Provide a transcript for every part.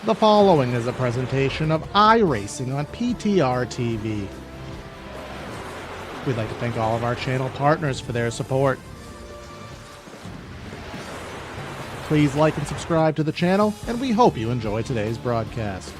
The following is a presentation of iRacing on PTR TV. We'd like to thank all of our channel partners for their support. Please like and subscribe to the channel, and we hope you enjoy today's broadcast.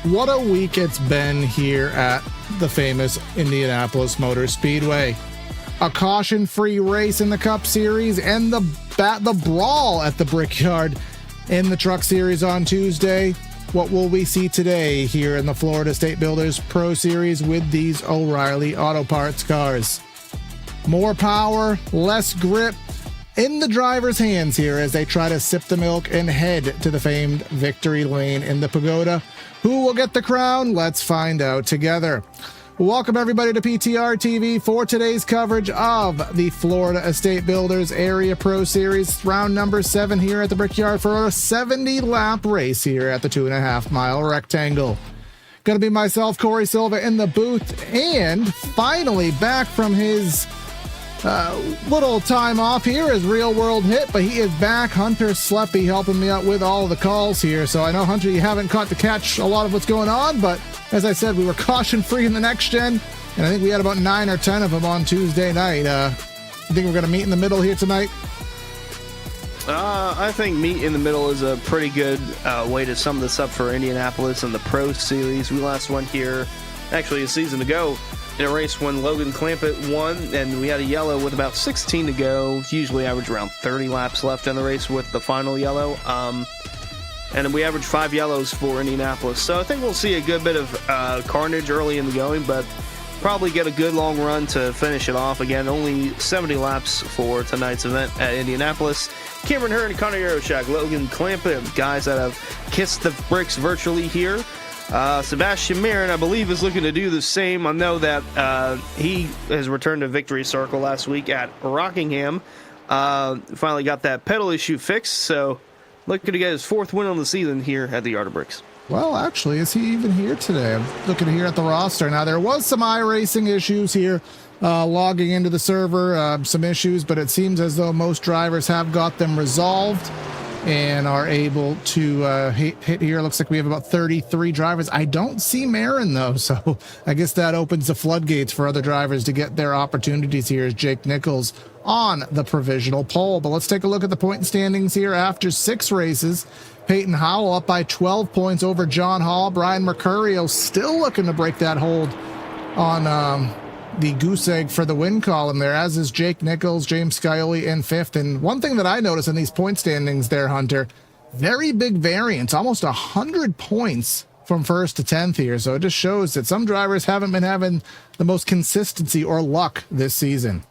What a week it's been here at the famous Indianapolis Motor Speedway. A caution-free race in the Cup Series and the brawl at the Brickyard in the Truck Series on Tuesday. What will we see today here in the Florida State Builders Pro Series with these O'Reilly Auto Parts cars? More power, less grip in the driver's hands here as they try to sip the milk and head to the famed victory lane in the Pagoda. Who will get the crown? Let's find out together. Welcome everybody to PTR TV for today's coverage of the Florida Estate Builders Area Pro Series, round number 7 here at the Brickyard for a 70-lap race here at the 2.5-mile rectangle. Gonna be myself, Corey Silva, in the booth, and finally back from his little time off here as Real World hit, but he is back. Hunter Sleppy helping me out with all of the calls here. So I know, Hunter, you haven't caught to catch a lot of what's going on, but as I said, we were caution free in the next gen, and I think we had about 9 or 10 of them on Tuesday night. I think we're going to meet in the middle here tonight. I think meet in the middle is a pretty good way to sum this up for Indianapolis and the Pro Series. We last went here actually a season ago in a race when Logan Clampett won, and we had a yellow with about 16 to go. Usually average around 30 laps left in the race with the final yellow. And we averaged 5 yellows for Indianapolis. So I think we'll see a good bit of carnage early in the going, but probably get a good long run to finish it off. Again, only 70 laps for tonight's event at Indianapolis. Cameron Hurd and Connor Yaroshak, Logan Clampett, guys that have kissed the bricks virtually here. Sebastian Marin, I believe, is looking to do the same. I know that he has returned to victory circle last week at Rockingham. Finally got that pedal issue fixed, so looking to get his 4th win on the season here at the Yard of Bricks. Well, actually, is he even here today? I'm looking here at the roster. Now, there was some iRacing issues here logging into the server, some issues, but it seems as though most drivers have got them resolved and are able to hit here. Looks like we have about 33 drivers. I don't see Marin, though, so I guess that opens the floodgates for other drivers to get their opportunities here as Jake Nichols on the provisional pole. But let's take a look at the point standings here after 6 races. Peyton Howell up by 12 points over John Hall. Brian Mercurio still looking to break that hold on the goose egg for the win column there, as is Jake Nichols, James Scioli in 5th. And one thing that I noticed in these point standings there, Hunter, very big variance, almost 100 points from 1st to 10th here. So it just shows that some drivers haven't been having the most consistency or luck this season.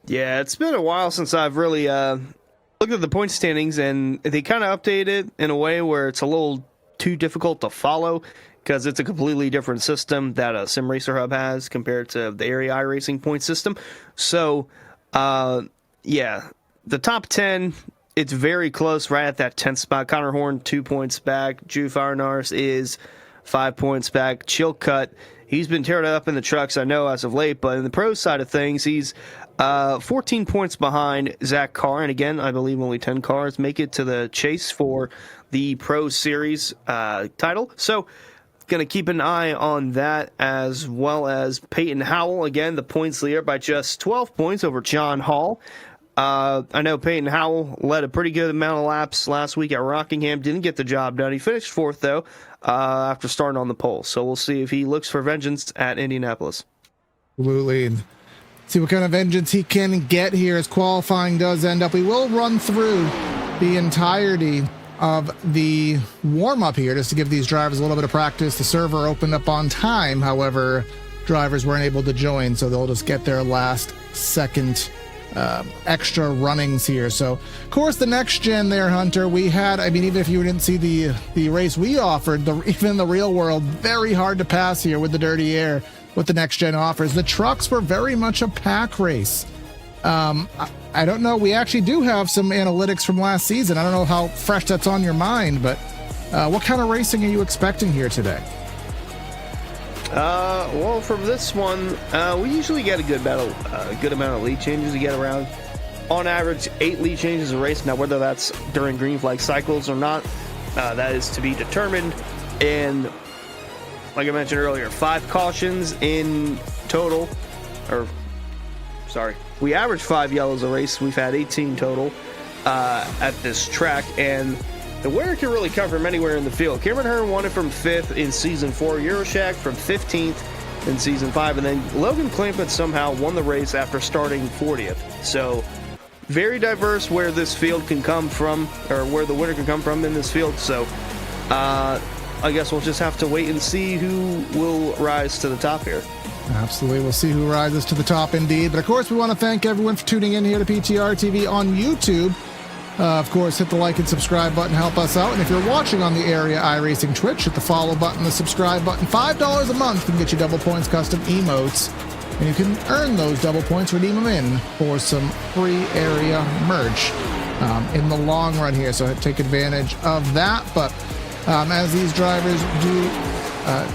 Yeah, it's been a while since I've really looked at the point standings, and they kind of update it in a way where it's a little too difficult to follow, because it's a completely different system that a Sim Racer Hub has compared to the area iRacing point system. So, yeah, the top 10, it's very close, right at that 10th spot. Connor Horn, 2 points back. Drew Firenars is 5 points back. Chilcutt, he's been tearing it up in the trucks, I know, as of late, but in the pro side of things, he's 14 points behind Zach Carr, and again, I believe only 10 cars make it to the chase for the Pro Series title. So, going to keep an eye on that, as well as Peyton Howell. Again, the points leader by just 12 points over John Hall. I know Peyton Howell led a pretty good amount of laps last week at Rockingham. Didn't get the job done. He finished 4th, though, after starting on the pole. So we'll see if he looks for vengeance at Indianapolis. Absolutely. And see what kind of vengeance he can get here as qualifying does end up. We will run through the entirety of the warm-up here just to give these drivers a little bit of practice. The server opened up on time, however, drivers weren't able to join, so they'll just get their last second extra runnings here. So, of course, the next gen there, Hunter, we had, I mean, even if you didn't see the race we offered, even in the real world, very hard to pass here with the dirty air, what the next gen offers. The trucks were very much a pack race. I don't know. We actually do have some analytics from last season. I don't know how fresh that's on your mind, but what kind of racing are you expecting here today? Well, from this one, we usually get a good amount of lead changes. We get around, on average, 8 lead changes a race. Now, whether that's during green flag cycles or not, that is to be determined. And like I mentioned earlier, 5 cautions in total. We average 5 yellows a race. We've had 18 total at this track, and the winner can really come from anywhere in the field. Cameron Hearn won it from 5th in Season 4, Euroshack from 15th in Season 5, and then Logan Clampett somehow won the race after starting 40th. So, very diverse where this field can come from, or where the winner can come from in this field. So, I guess we'll just have to wait and see who will rise to the top here. Absolutely. We'll see who rises to the top indeed. But, of course, we want to thank everyone for tuning in here to PTR TV on YouTube. Of course, hit the like and subscribe button, help us out. And if you're watching on the Area iRacing Twitch, hit the follow button, the subscribe button. $5 a month can get you double points custom emotes. And you can earn those double points, redeem them in for some free Area merch in the long run here. So take advantage of that. But as these drivers do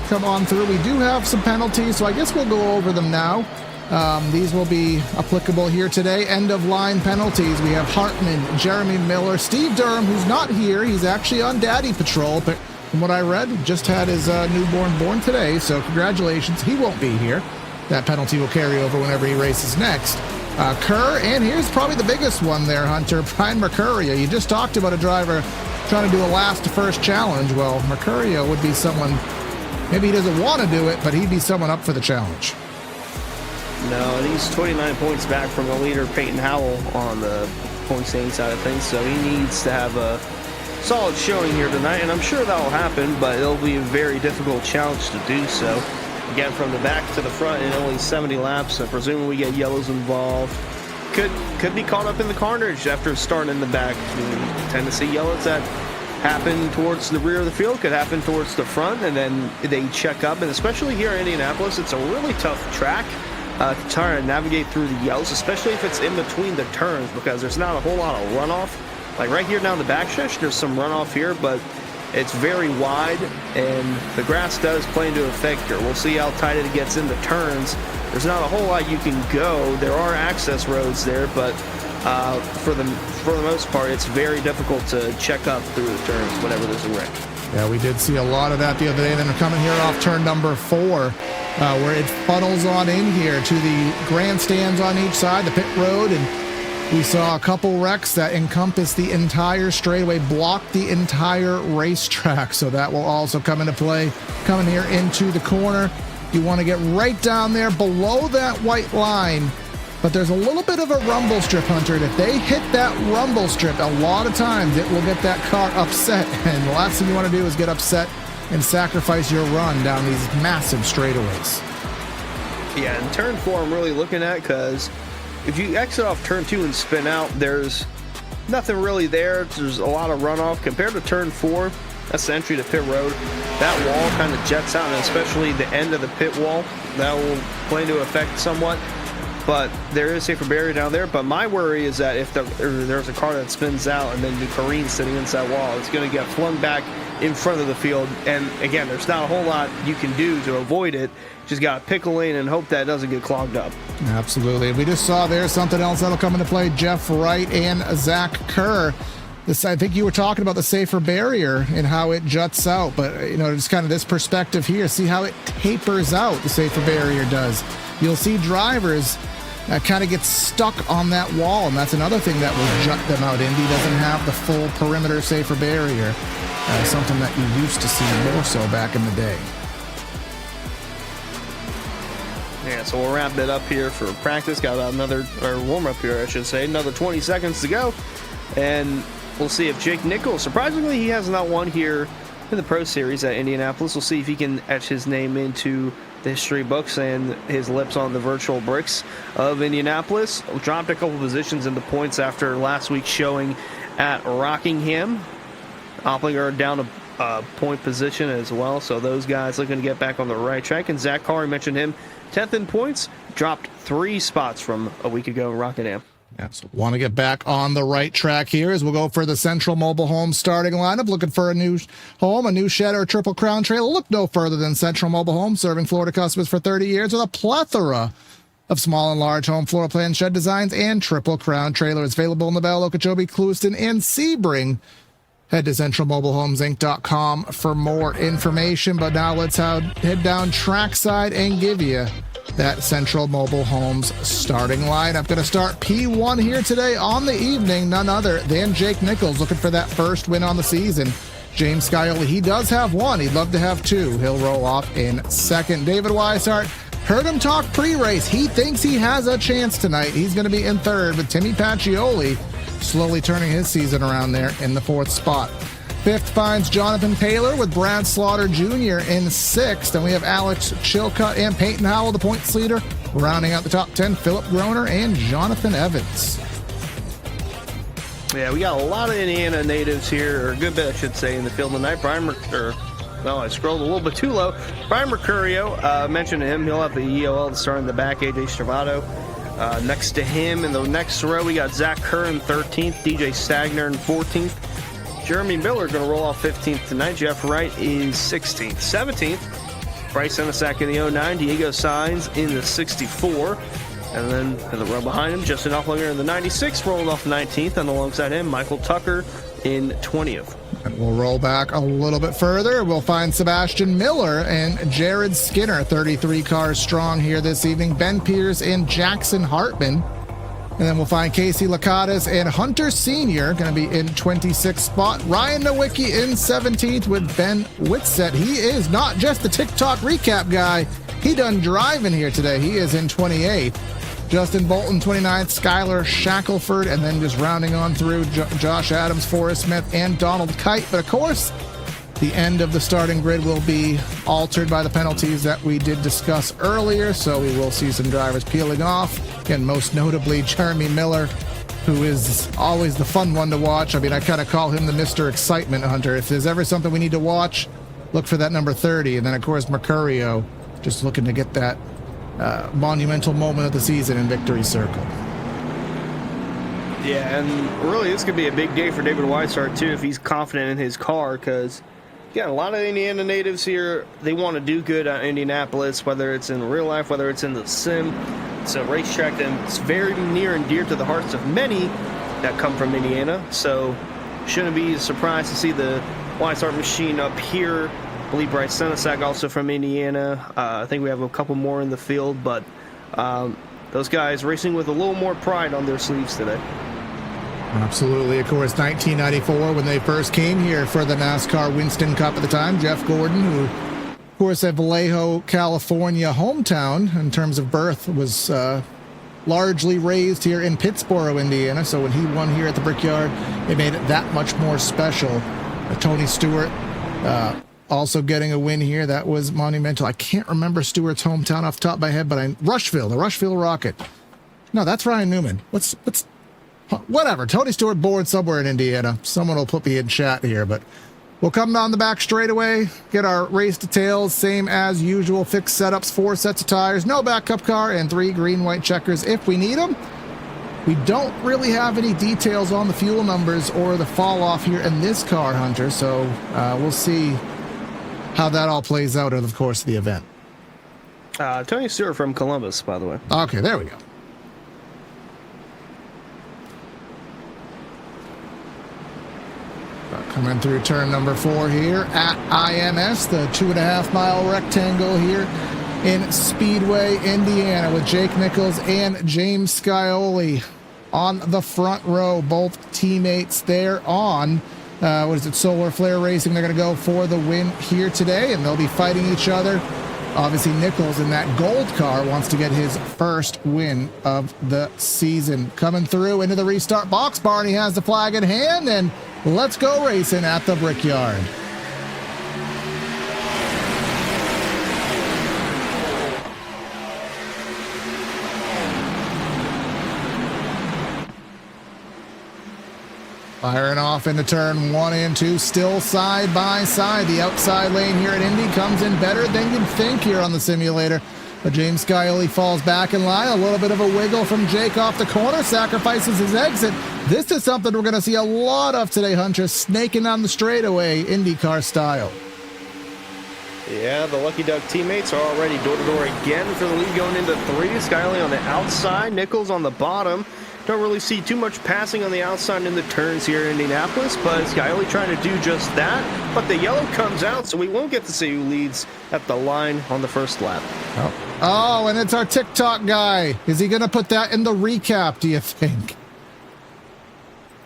come on through, we do have some penalties. So I guess we'll go over them now. These will be applicable here today. End of line penalties. We have Hartman, Jeremy Miller, Steve Durham, who's not here. He's actually on Daddy Patrol, but from what I read, just had his newborn born today. So congratulations. He won't be here. That penalty will carry over whenever he races next. Kerr, and here's probably the biggest one there, Hunter. Brian Mercurio. You just talked about a driver trying to do a last to first challenge. Well, Mercurio would be someone, maybe he doesn't want to do it, but he'd be someone up for the challenge. No, and he's 29 points back from the leader, Peyton Howell, on the point standing side of things, so he needs to have a solid showing here tonight, and I'm sure that will happen, but it'll be a very difficult challenge to do so. Again, from the back to the front in only 70 laps, so presumably we get yellows involved. Could be caught up in the carnage after starting in the back. We tend to see yellows that happen towards the rear of the field, could happen towards the front, and then they check up, and especially here in Indianapolis, it's a really tough track to try and navigate through the yellows, especially if it's in between the turns, because there's not a whole lot of runoff. Like right here down the backstretch, there's some runoff here, but it's very wide, and the grass does play into effect here. We'll see how tight it gets in the turns. There's not a whole lot you can go. There are access roads there, but for the most part, it's very difficult to check up through the turns whenever there's a wreck. Yeah, we did see a lot of that the other day. Then they're coming here off turn number 4, where it funnels on in here to the grandstands on each side, the pit road, and we saw a couple wrecks that encompass the entire straightaway, block the entire racetrack. So that will also come into play. Coming here into the corner, you want to get right down there below that white line. But there's a little bit of a rumble strip, Hunter, and if they hit that rumble strip, a lot of times it will get that car upset. And the last thing you want to do is get upset and sacrifice your run down these massive straightaways. Yeah, and turn 4 I'm really looking at, because if you exit off turn 2 and spin out, there's nothing really there. There's a lot of runoff. Compared to turn 4, that's the entry to pit road. That wall kind of jets out, and especially the end of the pit wall, that will play into effect somewhat. But there is a safer barrier down there. But my worry is that if there's a car that spins out and then the careens sitting inside that wall, it's going to get flung back in front of the field. And again, there's not a whole lot you can do to avoid it. Just got to pick a lane and hope that it doesn't get clogged up. Absolutely. We just saw there something else that'll come into play. Jeff Wright and Zach Kerr. I think you were talking about the safer barrier and how it juts out. But, you know, just kind of this perspective here. See how it tapers out, the safer barrier does. You'll see drivers kind of get stuck on that wall, and that's another thing that will jut them out. Indy doesn't have the full perimeter safer barrier, something that you used to see more so back in the day. Yeah, so we'll wrap it up here for practice. Got about another, or warm-up here, I should say, another 20 seconds to go. And we'll see if Jake Nichols, surprisingly, he has not won here in the Pro Series at Indianapolis. We'll see if he can etch his name into the history books and his lips on the virtual bricks of Indianapolis. Dropped a couple positions in the points after last week's showing at Rockingham. Opplinger down a point position as well, so those guys looking to get back on the right track. And Zach Carr, mentioned him, 10th in points, dropped 3 spots from a week ago in Rockingham. Yeah, so want to get back on the right track here as we'll go for the Central Mobile Home starting lineup. Looking for a new home, a new shed, or a Triple Crown trailer? Look no further than Central Mobile Home, serving Florida customers for 30 years with a plethora of small and large home floor plan shed designs and Triple Crown trailers available in the Bell, Okeechobee, Clewiston, and Sebring. Head to centralmobilehomeinc.com for more information. But now let's head down trackside and give you that Central Mobile Homes starting lineup. Going to start P1 here today on the evening. None other than Jake Nichols looking for that first win on the season. James Scioli, he does have one. He'd love to have 2. He'll roll off in second. David Weishart, heard him talk pre-race. He thinks he has a chance tonight. He's going to be in third, with Timmy Pacioli slowly turning his season around there in the 4th spot. 5th finds Jonathan Taylor with Brad Slaughter Jr. in 6th. And we have Alex Chilcutt and Peyton Howell, the points leader. Rounding out the top 10, Philip Groner and Jonathan Evans. Yeah, we got a lot of Indiana natives here, or a good bit, I should say, in the field tonight. I scrolled a little bit too low. Brian Mercurio, mentioned him. He'll have the EOL to start in the back, AJ Stravato. Next to him in the next row, we got Zach Kerr in 13th, DJ Stagner in 14th. Jeremy Miller going to roll off 15th tonight. Jeff Wright is 16th. 17th, Bryce Senesac in the 09. Diego Sainz in the 64. And then in the row behind him, Justin Opplinger in the 96, rolling off 19th. And alongside him, Michael Tucker in 20th. And we'll roll back a little bit further. We'll find Sebastian Miller and Jared Skinner, 33 cars strong here this evening. Ben Pierce and Jackson Hartman. And then we'll find Casey Lakatos and Hunter Sr. going to be in 26th spot. Ryan Nowicki in 17th with Ben Whitsett. He is not just the TikTok recap guy. He done driving here today. He is in 28th. Justin Bolton, 29th. Skylar Shackelford. And then just rounding on through Josh Adams, Forrest Smith, and Donald Kite. But of course, the end of the starting grid will be altered by the penalties that we did discuss earlier, so we will see some drivers peeling off. Again, most notably Jeremy Miller, who is always the fun one to watch. I mean, I kind of call him the Mr. Excitement Hunter. If there's ever something we need to watch, look for that number 30. And then, of course, Mercurio, just looking to get that monumental moment of the season in Victory Circle. Yeah, and really this could be a big day for David Weishart, too, if he's confident in his car, because yeah, a lot of Indiana natives here, they want to do good at Indianapolis, whether it's in real life, whether it's in the sim. It's a racetrack that's very near and dear to the hearts of many that come from Indiana. So shouldn't be surprised to see the Weishart machine up here. I believe Bryce Senesac also from Indiana. I think we have a couple more in the field, but those guys racing with a little more pride on their sleeves today. Absolutely. Of course, 1994, when they first came here for the NASCAR Winston Cup at the time, Jeff Gordon, who, of course, at Vallejo, California hometown in terms of birth, was largely raised here in Pittsboro, Indiana. So when he won here at the Brickyard, it made it that much more special. Tony Stewart also getting a win here. That was monumental. I can't remember Stewart's hometown off the top of my head, but Rushville, the Rushville Rocket. No, that's Ryan Newman. Whatever. Tony Stewart born somewhere in Indiana. Someone will put me in chat here, but we'll come down the back straightaway, get our race details, same as usual, fixed setups, 4 sets of tires, no backup car, and 3 green-white checkers if we need them. We don't really have any details on the fuel numbers or the fall off here in this car, Hunter, so we'll see how that all plays out over the course of the event. Tony Stewart from Columbus, by the way. Okay, there we go. Coming through turn number 4 here at IMS, the 2.5-mile rectangle here in Speedway, Indiana, with Jake Nichols and James Scioli on the front row. Both teammates there on, Solar Flare Racing. They're going to go for the win here today, and they'll be fighting each other. Obviously, Nichols in that gold car wants to get his first win of the season. Coming through into the restart box, Barney has the flag in hand, and let's go racing at the Brickyard. Firing off into turn 1 and 2, still side by side. The outside lane here at Indy comes in better than you'd think here on the simulator. But James Scioli falls back in line. A little bit of a wiggle from Jake off the corner, sacrifices his exit. This is something we're going to see a lot of today, Hunter, snaking on the straightaway, IndyCar style. Yeah, the Lucky Duck teammates are already door-to-door again for the lead going into 3. Scioli on the outside, Nichols on the bottom. Don't really see too much passing on the outside in the turns here in Indianapolis, but Scioli trying to do just that. But the yellow comes out, so we won't get to see who leads at the line on the first lap. Oh, and it's our TikTok guy. Is he going to put that in the recap, do you think?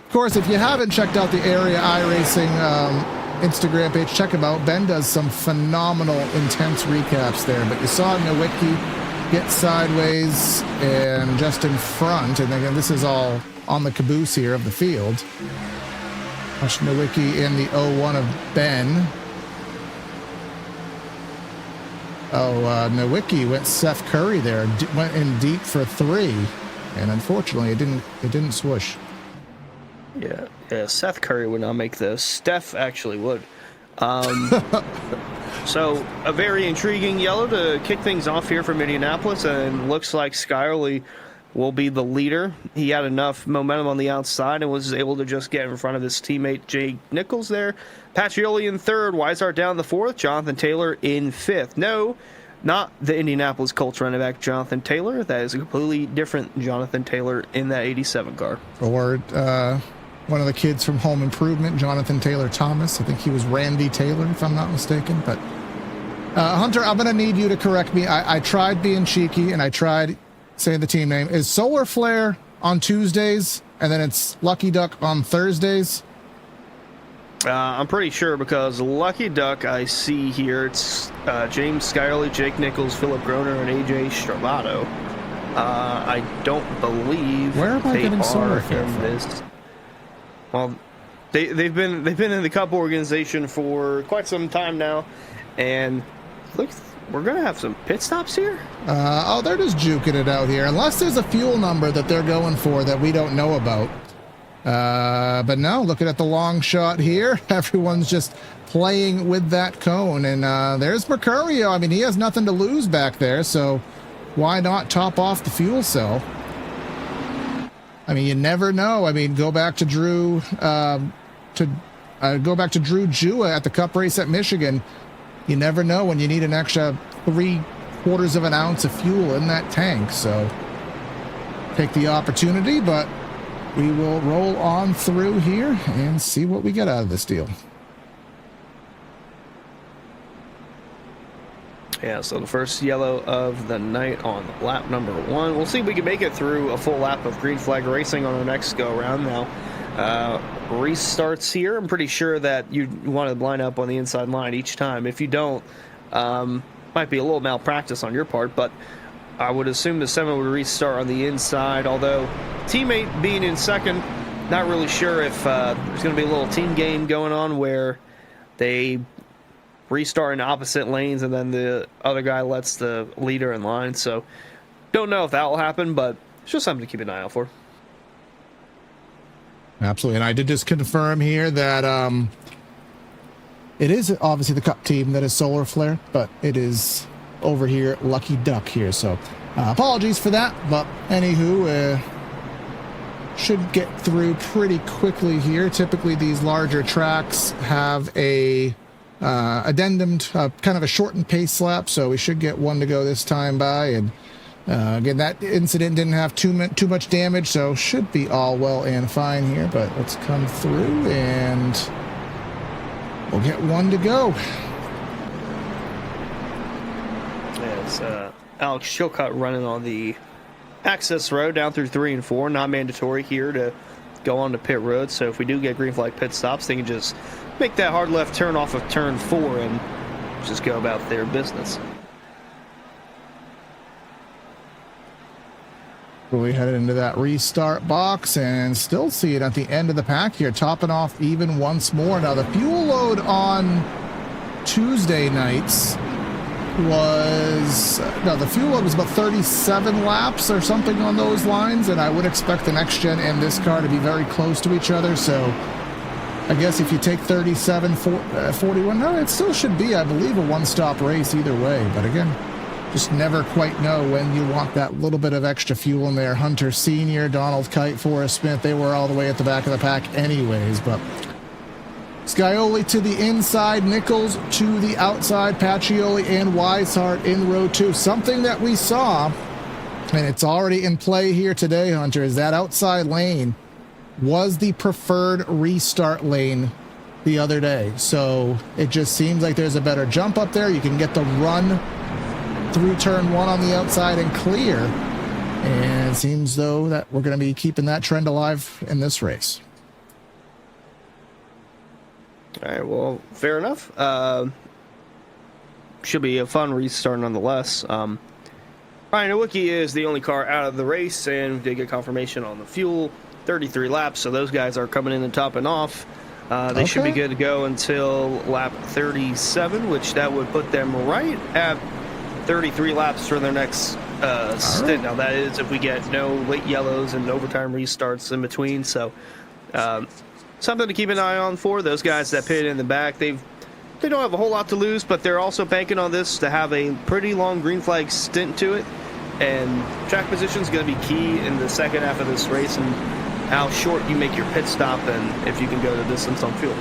Of course, if you haven't checked out the Area iRacing Instagram page, check him out. Ben does some phenomenal, intense recaps there. But you saw Nowicki get sideways and just in front, and again, this is all on the caboose here of the field. Watch Nowicki in the 0-1 of Ben. Nowicki went Seth Curry there, went in deep for 3, and unfortunately it didn't swoosh. Yeah, Seth Curry would not make this. Steph actually would. So a very intriguing yellow to kick things off here from Indianapolis, and looks like Scioli will be the leader. He had enough momentum on the outside and was able to just get in front of his teammate Jake Nichols there. Pacioli in 3rd, Weishart down the 4th, Jonathan Taylor in 5th. No, not the Indianapolis Colts running back Jonathan Taylor. That is a completely different Jonathan Taylor in that 87 car. Or one of the kids from Home Improvement, Jonathan Taylor Thomas. I think he was Randy Taylor, if I'm not mistaken. But Hunter, I'm going to need you to correct me. I tried being cheeky, and I tried saying the team name. Is Solar Flare on Tuesdays, and then it's Lucky Duck on Thursdays? I'm pretty sure, because Lucky Duck I see here, it's James Scioli, Jake Nichols, Philip Groner, and AJ Stravato. I don't believe where am I getting Solar Flare in this. Well, they've been in the Cup organization for quite some time now, and look, we're gonna have some pit stops here. They're just juking it out here, unless there's a fuel number that they're going for that we don't know about. But no, looking at the long shot here, everyone's just playing with that cone, and there's Mercurio. I mean, he has nothing to lose back there, so why not top off the fuel cell? I mean, you never know. I mean, go back to Drew Jua at the Cup race at Michigan. You never know when you need an extra 3/4 of an ounce of fuel in that tank. So take the opportunity, but we will roll on through here and see what we get out of this deal. Yeah, so the first yellow of the night on lap number 1. We'll see if we can make it through a full lap of green flag racing on our next go-around now. Restarts here. I'm pretty sure that you want to line up on the inside line each time. If you don't, might be a little malpractice on your part, but I would assume the 7 would restart on the inside, although teammate being in 2nd, not really sure if there's going to be a little team game going on where they restart in opposite lanes and then the other guy lets the leader in line. So don't know if that will happen, but it's just something to keep an eye out for. Absolutely. And I did just confirm here that it is obviously the Cup team that is Solar Flare, but it is over here Lucky Duck here. So apologies for that, but anywho, should get through pretty quickly here. Typically these larger tracks have a addendum, kind of a shortened pace lap, so we should get 1 to go this time by. And again, that incident didn't have too much damage, so should be all well and fine here. But let's come through and we'll get 1 to go. Yeah, it's Alex Chilcott running on the access road down through 3 and 4. Not mandatory here to go on to pit road, so if we do get green flag pit stops, they can just make that hard left turn off of turn 4 and just go about their business. We headed into that restart box and still see it at the end of the pack here, topping off even once more. Now the fuel load on Tuesday nights was, no, the fuel load was about 37 laps or something on those lines, and I would expect the next gen and this car to be very close to each other. So I guess if you take 37, 41, no, it still should be, I believe, a one-stop race either way. But again, just never quite know when you want that little bit of extra fuel in there. Hunter Sr., Donald Kite, Forrest Smith, they were all the way at the back of the pack anyways. But Scioli to the inside, Nichols to the outside, Pacioli and Weishart in row 2. Something that we saw, and it's already in play here today, Hunter, is that outside lane was the preferred restart lane the other day. So it just seems like there's a better jump up there. You can get the run through turn 1 on the outside and clear. And it seems though that we're going to be keeping that trend alive in this race. All right, well, fair enough. Should be a fun restart nonetheless. Ryan Nowicki is the only car out of the race, and did get confirmation on the fuel. 33 laps, so those guys are coming in and topping off. They should be good to go until lap 37, which that would put them right at 33 laps for their next stint. Now, that is if we get no late yellows and overtime restarts in between. So, something to keep an eye on for those guys that pitted in the back. They don't have a whole lot to lose, but they're also banking on this to have a pretty long green flag stint to it. And track position is going to be key in the second half of this race, and how short you make your pit stop and if you can go the distance on fuel.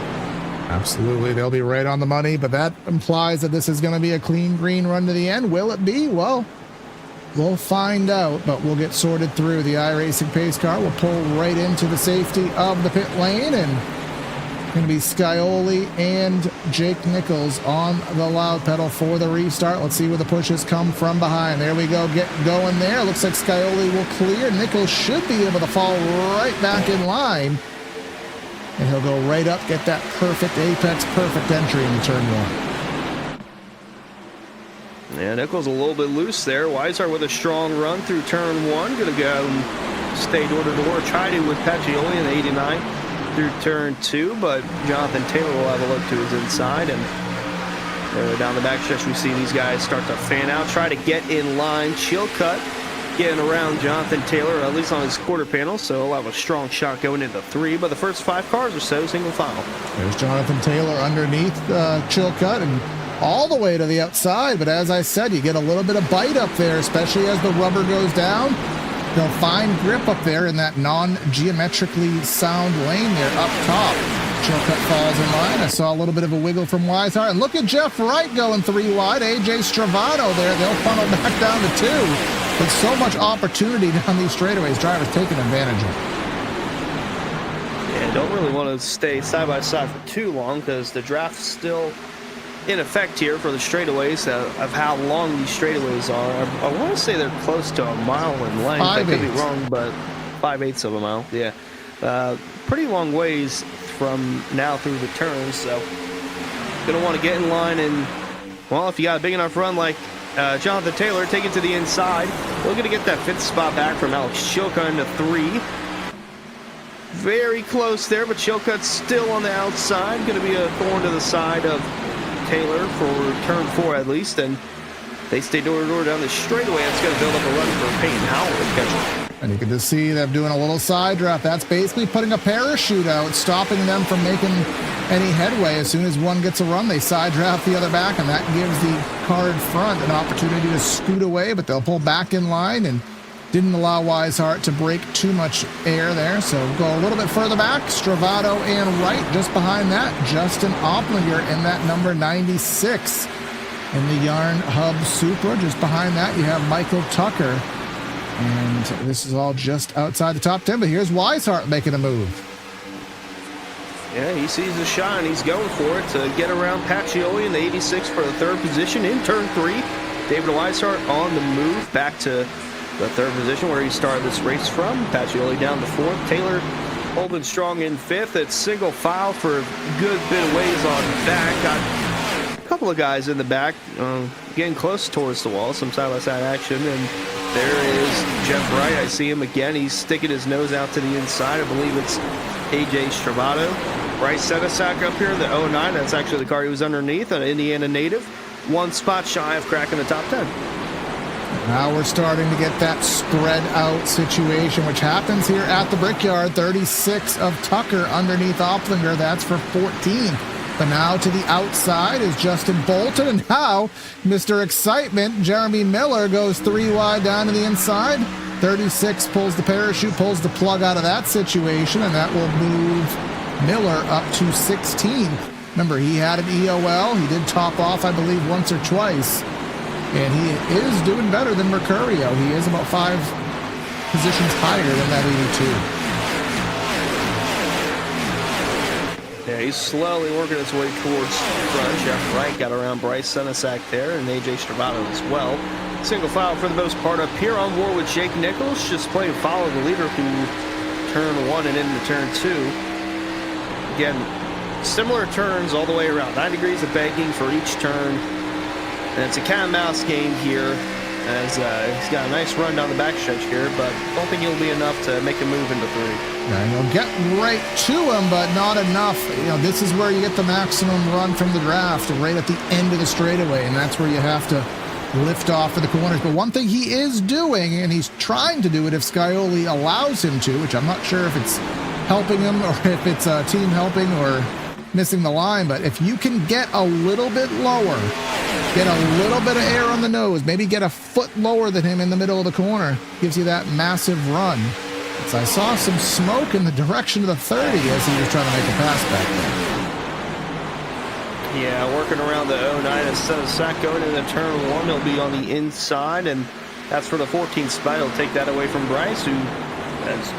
Absolutely. They'll be right on the money, but that implies that this is going to be a clean green run to the end. Will it be? Well, we'll find out, but we'll get sorted through. The iRacing pace car will pull right into the safety of the pit lane, and going to be Scioli and Jake Nichols on the loud pedal for the restart. Let's see where the pushes come from behind. There we go, get going there. Looks like Scioli will clear. Nichols should be able to fall right back in line, and he'll go right up, get that perfect apex, perfect entry into turn 1. Yeah, Nichols a little bit loose there. Weishart with a strong run through turn 1. Going to go and stay door to door. Tried it with Pacioli in the 89 through turn 2, but Jonathan Taylor will have a look to his inside, and there down the backstretch we see these guys start to fan out, try to get in line. Chilcutt getting around Jonathan Taylor, at least on his quarter panel, so he'll have a strong shot going into 3, but the first 5 cars or so, single file. There's Jonathan Taylor underneath Chilcutt and all the way to the outside, but as I said, you get a little bit of bite up there, especially as the rubber goes down. They'll find grip up there in that non-geometrically sound lane there up top. Chilcutt falls in line. I saw a little bit of a wiggle from Weishart. And look at Jeff Wright going 3 wide. AJ Stravano there. They'll funnel back down to 2. With so much opportunity down these straightaways, drivers taking advantage of it. Yeah, don't really want to stay side by side for too long because the draft's still in effect here for the straightaways of how long these straightaways are. I want to say they're close to a mile in length. I could be wrong, but 5/8 of a mile. Yeah, pretty long ways from now through the turns. So gonna want to get in line, and well, if you got a big enough run like Jonathan Taylor, take it to the inside. We're gonna get that 5th spot back from Alex Chilcutt into 3. Very close there, but Chilcutt's still on the outside. Going to be a thorn to the side of Taylor for turn 4 at least, and they stay door to door down the straightaway. It's going to build up a run for Peyton Howard. And you can just see them doing a little side draft. That's basically putting a parachute out, stopping them from making any headway. As soon as one gets a run, they side draft the other back, and that gives the car in front an opportunity to scoot away, but they'll pull back in line and didn't allow Weishart to break too much air there. So go a little bit further back. Stravado and Wright just behind that. Justin Opplinger in that number 96 in the Yarn Hub Supra. Just behind that, you have Michael Tucker. And this is all just outside the top 10. But here's Weishart making a move. Yeah, he sees the shot and he's going for it to get around Pacioli in the 86 for the 3rd position in turn 3. David Weishart on the move back to the 3rd position where he started this race from. Pacioli down to 4th. Taylor holding strong in 5th. It's single file for a good bit of ways on back. Got a couple of guys in the back getting close towards the wall. Some side-by-side action. And there is Jeff Wright. I see him again. He's sticking his nose out to the inside. I believe it's AJ Stravado. Wright set a sack up here in the 09. That's actually the car he was underneath, an Indiana native. one spot shy of cracking the top 10. Now we're starting to get that spread out situation, which happens here at the Brickyard. 36 of Tucker underneath Opplinger. That's for 14. But now to the outside is Justin Bolton. And now Mr. Excitement, Jeremy Miller, goes 3 wide down to the inside. 36 pulls the parachute, pulls the plug out of that situation, and that will move Miller up to 16. Remember, he had an EOL. He did top off, I believe, once or twice. And he is doing better than Mercurio. He is about 5 positions higher than that 82. Yeah, he's slowly working his way towards front. Jeff Wright got around Bryce Senesac there, and AJ Stravato as well. Single file for the most part up here on board with Jake Nichols, just playing follow the leader through turn 1 and into turn 2. Again, similar turns all the way around. 9 degrees of banking for each turn. And it's a cat and mouse game here, as he's got a nice run down the backstretch here, but don't think he'll be enough to make a move into 3. Yeah, he'll get right to him, but not enough. You know, this is where you get the maximum run from the draft, right at the end of the straightaway, and that's where you have to lift off for the corners. But one thing he is doing, and he's trying to do it if Scioli allows him to, which I'm not sure if it's helping him or if it's a team helping or missing the line, but if you can get a little bit lower, get a little bit of air on the nose, maybe get a foot lower than him in the middle of the corner, gives you that massive run. So I saw some smoke in the direction of the 30 as he was trying to make a pass back there. Yeah, working around the 09 instead of Sack going into turn 1, he'll be on the inside, and that's for the 14th spot. He'll take that away from Bryce, who has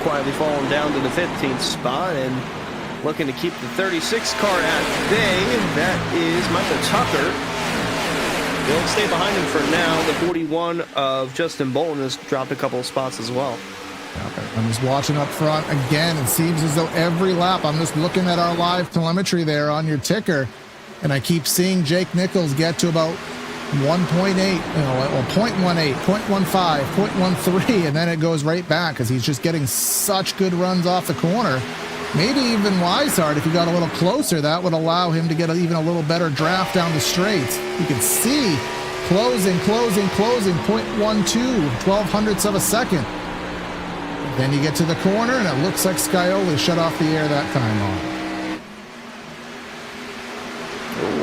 quietly fallen down to the 15th spot, and looking to keep the 36 car at bay. That is Michael Tucker. He'll stay behind him for now. The 41 of Justin Bolton has dropped a couple of spots as well. I'm just watching up front again. It seems as though every lap, I'm just looking at our live telemetry there on your ticker, and I keep seeing Jake Nichols get to about 1.8, or 0.18, 0.15, 0.13, and then it goes right back because he's just getting such good runs off the corner. Maybe even Weishart, if he got a little closer, that would allow him to get even a little better draft down the straights. You can see closing, 0.12, 12 hundredths of a second. Then you get to the corner, and it looks like Scioli shut off the air that time on.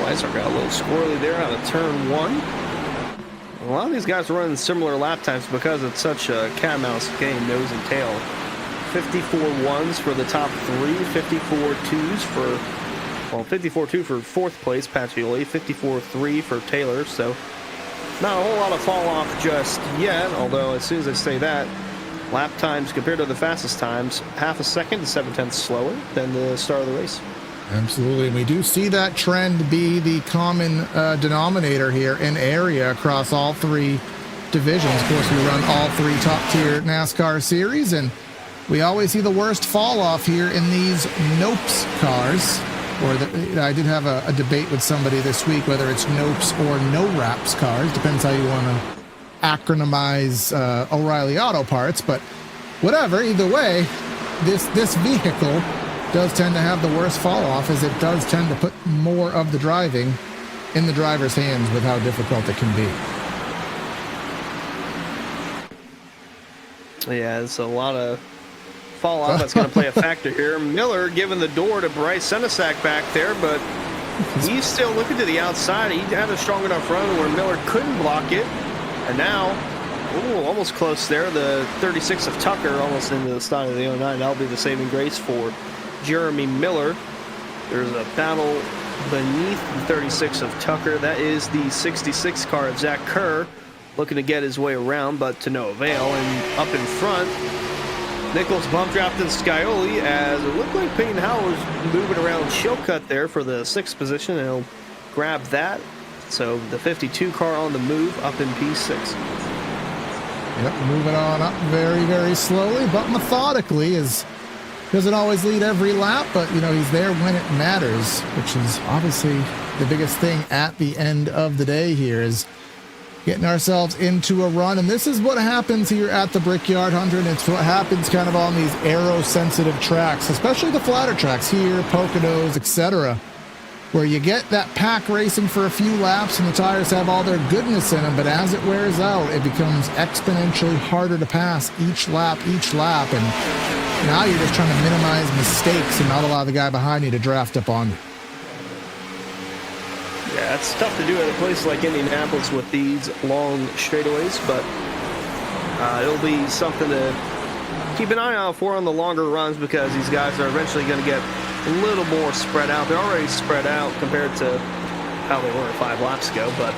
Weishart got a little squirrely there out of turn 1. A lot of these guys are running similar lap times because it's such a cat and mouse game, nose and tail. 54 ones for the top 3, 54 twos for, 54-2 for 4th place, Pacioli, 54-3 for Taylor, so not a whole lot of fall off just yet, although as soon as I say that, lap times compared to the fastest times, half a second to 7/10 slower than the start of the race. Absolutely, and we do see that trend be the common denominator here in area across all 3 divisions. Of course, we run all 3 top-tier NASCAR series, and we always see the worst fall off here in these Nopes cars. I did have a debate with somebody this week whether it's Nopes or No Wraps cars. Depends how you want to acronymize O'Reilly Auto Parts, but whatever. Either way, this vehicle does tend to have the worst fall off, as it does tend to put more of the driving in the driver's hands with how difficult it can be. Yeah, it's a lot of fall off that's going to play a factor here. Miller giving the door to Bryce Senesac back there, but he's still looking to the outside. He had a strong enough run where Miller couldn't block it. And now, almost close there. The 36 of Tucker almost into the start of the 09. That'll be the saving grace for Jeremy Miller. There's a battle beneath the 36 of Tucker. That is the 66 car of Zach Kerr, looking to get his way around, but to no avail. And up in front, Nichols bump drafted Scioli, as it looked like Peyton Howell was moving around Chilcutt there for the 6th position, and he'll grab that. So the 52 car on the move up in P6. Yep, moving on up very, very slowly, but methodically. Doesn't always lead every lap, but he's there when it matters, which is obviously the biggest thing at the end of the day here, is getting ourselves into a run. And this is what happens here at the Brickyard 100. It's what happens kind of on these aero-sensitive tracks, especially the flatter tracks here, Poconos, etc. where you get that pack racing for a few laps and the tires have all their goodness in them, but as it wears out, it becomes exponentially harder to pass each lap, and now you're just trying to minimize mistakes and not allow the guy behind you to draft up on you. Yeah, it's tough to do at a place like Indianapolis with these long straightaways, but it'll be something to keep an eye out for on the longer runs, because these guys are eventually going to get a little more spread out. They're already spread out compared to how they were 5 laps ago, but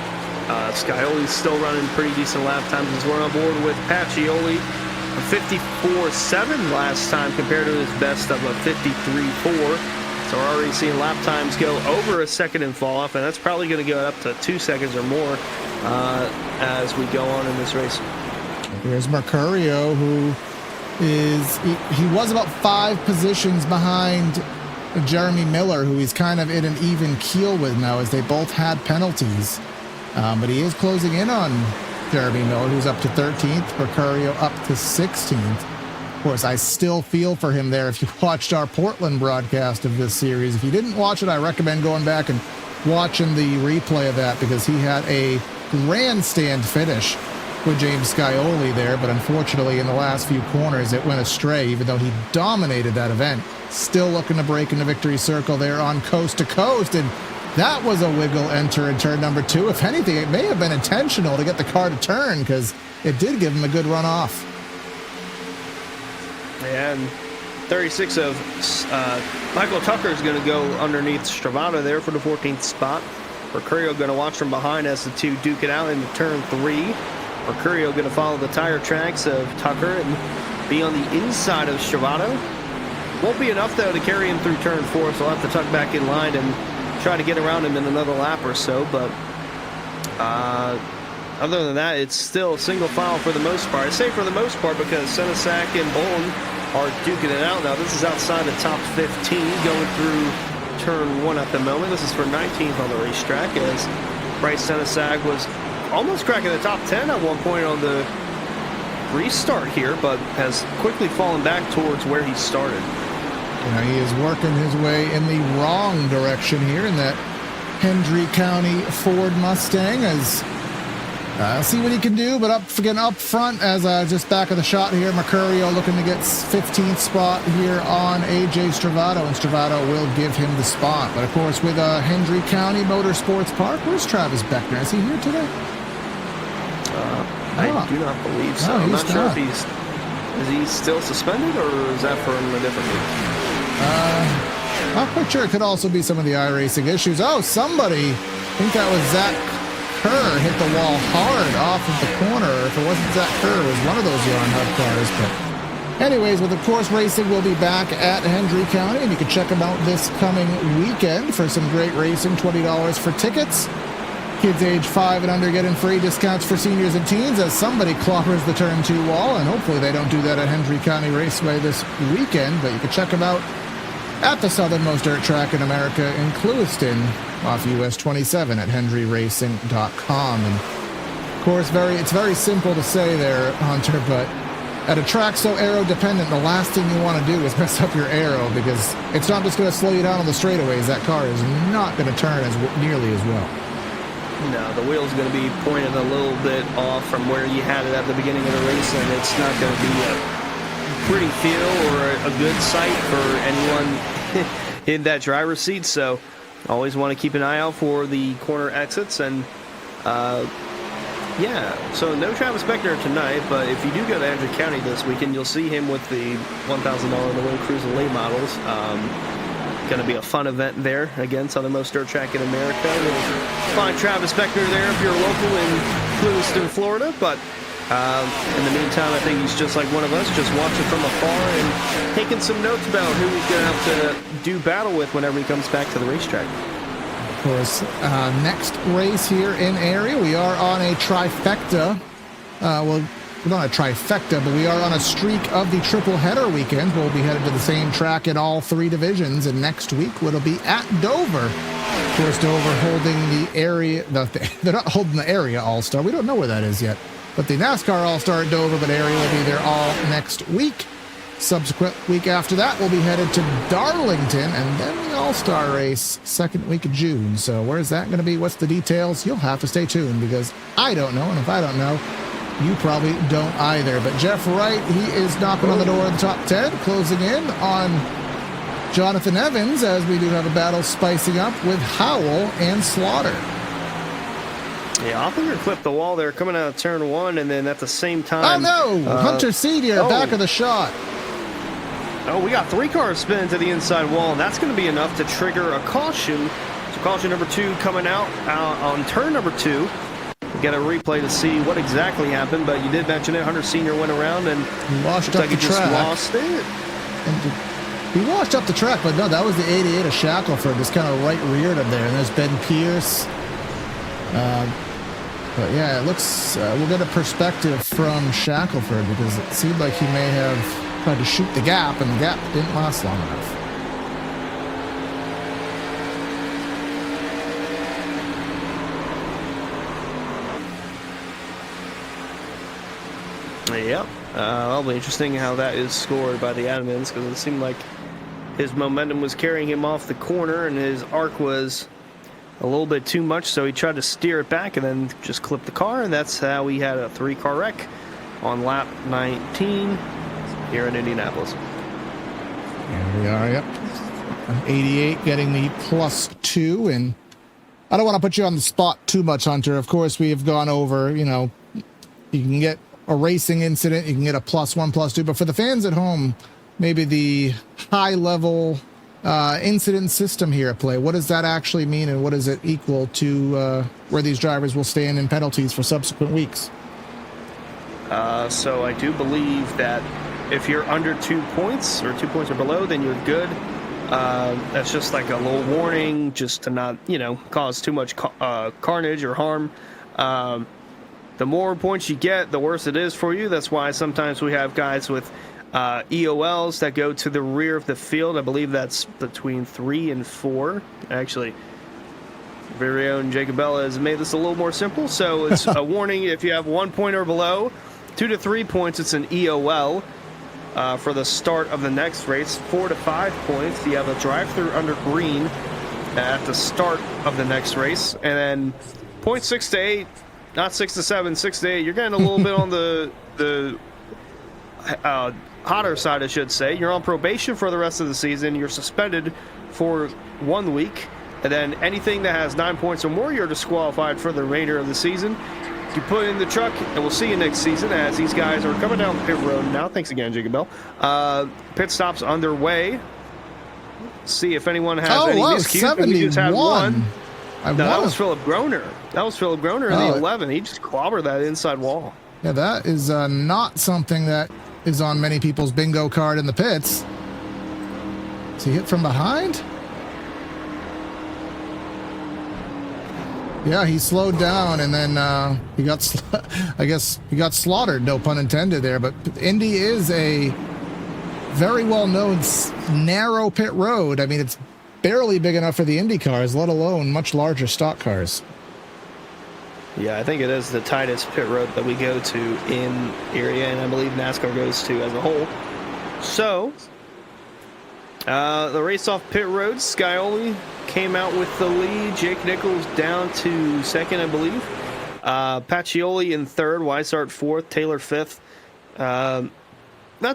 Scioli's still running pretty decent lap times as we're on board with Pacioli. A 54.7 last time compared to his best of a 53.4. So we're already seeing lap times go over a second and fall off, and that's probably going to go up to 2 seconds or more as we go on in this race. Here's Mercurio, who he was about 5 positions behind Jeremy Miller, who he's kind of in an even keel with now, as they both had penalties. But he is closing in on Jeremy Miller, who's up to 13th, Mercurio up to 16th. Of course, I still feel for him there. If you watched our Portland broadcast of this series, if you didn't watch it, I recommend going back and watching the replay of that, because he had a grandstand finish with James Scioli there, but unfortunately in the last few corners it went astray, even though he dominated that event. Still looking to break in the victory circle there on coast to coast, and that was a wiggle enter in turn number 2. If anything, it may have been intentional to get the car to turn, because it did give him a good run off. And 36 of Michael Tucker is going to go underneath Stravato there for the 14th spot. Mercurio going to watch from behind as the two duke it out into turn 3. Mercurio going to follow the tire tracks of Tucker and be on the inside of Stravato. Won't be enough, though, to carry him through turn 4, so I'll have to tuck back in line and try to get around him in another lap or so. But other than that, it's still single file for the most part. I say for the most part because Senesac and Bolin are duking it out now. This is outside the top 15 going through turn 1 at the moment. This is for 19th on the racetrack, as Bryce Senesac was almost cracking the top 10 at one point on the restart here, but has quickly fallen back towards where he started. He is working his way in the wrong direction here in that Hendry County Ford Mustang, as see what he can do, but again up front, as just back of the shot here, Mercurio looking to get 15th spot here on AJ Stravato, and Stravato will give him the spot. But of course, with Hendry County Motorsports Park, where's Travis Beckner? Is he here today? I do not believe so. I'm not sure if is he still suspended, or is that from a different league? Not quite sure. It could also be some of the iRacing issues. Oh, somebody, I think that was Zach Kerr, hit the wall hard off of the corner. If it wasn't Zach Kerr, it was one of those Yarn Hub cars. But anyways, with the course racing, we'll be back at Hendry County, and you can check them out this coming weekend for some great racing. $20 for tickets. Kids age 5 and under getting free discounts for seniors and teens, as somebody clobbers the turn 2 wall, and hopefully they don't do that at Hendry County Raceway this weekend. But you can check them out at the southernmost dirt track in America in Clewiston off US 27 at henryracing.com. And of course, it's very simple to say there, Hunter, but at a track so aero dependent, the last thing you want to do is mess up your aero, because it's not just going to slow you down on the straightaways. That car is not going to turn nearly as well. No, the wheel's going to be pointed a little bit off from where you had it at the beginning of the race, and it's not going to be a pretty feel or a good sight for anyone in that driver's seat. So always want to keep an eye out for the corner exits. And yeah, so no Travis Beckner tonight, but if you do go to Hendry County this weekend, you'll see him with the $1,000 in the Wind Cruiser late models. Going to be a fun event there. Again, southernmost dirt track in America. You'll find Travis Beckner there if you're local in Clewiston, Florida. But in the meantime, I think he's just like one of us, just watching from afar and taking some notes about who he's going to have to do battle with whenever he comes back to the racetrack. Of course, next race here in area, we are on a trifecta. We're not a trifecta, but we are on a streak of the triple header weekend. We'll be headed to the same track in all 3 divisions, and next week it'll be at Dover. Of course, Dover holding the area. They're not holding the area All-Star. We don't know where that is yet. But the NASCAR All-Star at Dover, but area will be there all next week. Subsequent week after that, we'll be headed to Darlington, and then the All-Star race, second week of June. So where's that going to be? What's the details? You'll have to stay tuned, because I don't know, and if I don't know, you probably don't either. But Jeff Wright, he is knocking on the door of the top 10, closing in on Jonathan Evans, as we do have a battle spicing up with Howell and Slaughter. Yeah, Oppinger clipped the wall there coming out of turn 1, and then at the same time... Oh, no! Hunter Senior, back of the shot. Oh, we got 3 cars spinning to the inside wall, and that's going to be enough to trigger a caution. So caution number 2 coming out on turn number 2. We get a replay to see what exactly happened, but you did mention it. Hunter Senior went around and washed up the track. Just lost it. He washed up the track, but no, that was the 88 of Shackelford, just kind of right reared him there. And there's Ben Pierce. But yeah, it looks, we'll get a perspective from Shackelford, because it seemed like he may have tried to shoot the gap, and the gap didn't last long enough. Yep. That'll be interesting how that is scored by the admins, because it seemed like his momentum was carrying him off the corner, and his arc was a little bit too much, so he tried to steer it back and then just clipped the car, and that's how we had a 3-car wreck on lap 19 here in Indianapolis. Here we are, yep. 88 getting the +2, and I don't want to put you on the spot too much, Hunter. Of course, we have gone over, you know, you can get a racing incident, you can get a +1, +2, but for the fans at home, maybe the high-level incident system here at play, what does that actually mean, and what does it equal to where these drivers will stand in penalties for subsequent weeks? So I do believe that if you're under 2 points or 2 points or below, then you're good. That's just like a little warning, just to not, you know, cause too much carnage or harm. The more points you get, the worse it is for you. That's why sometimes we have guys with EOLs that go to the rear of the field. I believe that's between 3 and 4. Actually, very own Jacobella has made this a little more simple. So it's a warning if you have 1 point or below. 2 to 3 points, it's an EOL for the start of the next race. 4 to 5 points, you have a drive-through under green at the start of the next race. And then 0.6 to 8, not 6 to 7, 6 to 8. You're getting a little bit on the hotter side, I should say. You're on probation for the rest of the season. You're suspended for 1 week. And then anything that has 9 points or more, you're disqualified for the remainder of the season. You put in the truck, and we'll see you next season as these guys are coming down the pit road now. Thanks again, Jacob Bell. Pit stops underway. See if anyone has any miscues. 71. We just had one. That was Philip Groner. That was Philip Groner in the 11. He just clobbered that inside wall. Yeah, that is not something that is on many people's bingo card in the pits. Is he hit from behind? Yeah, he slowed down, and then he got, I guess, he got slaughtered, no pun intended there. But Indy is a very well-known narrow pit road. I mean, it's barely big enough for the Indy cars, let alone much larger stock cars. Yeah, I think it is the tightest pit road that we go to in area, and I believe NASCAR goes to as a whole. So, the race off pit road, Scioli came out with the lead. Jake Nichols down to second, I believe. Pacioli in third, Weissart fourth, Taylor fifth. Not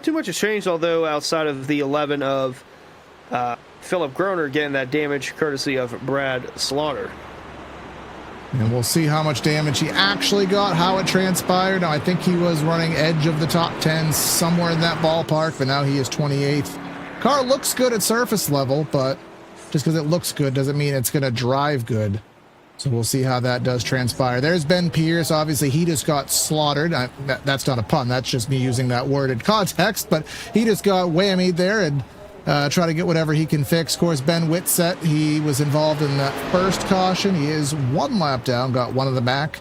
too much has changed, although outside of the 11 of Philip Groner getting that damage courtesy of Brad Slaughter. And we'll see how much damage he actually got, how it transpired. Now, I think he was running edge of the top 10, somewhere in that ballpark, but now he is 28th. Car looks good at surface level, but just because it looks good doesn't mean it's going to drive good. So we'll see how that does transpire. There's Ben Pierce. Obviously, he just got slaughtered. That's not a pun. That's just me using that word in context. But he just got whammied there and try to get whatever he can fix. Of course, Ben Whitsett, he was involved in that first caution. He is 1 lap down, got one of the back.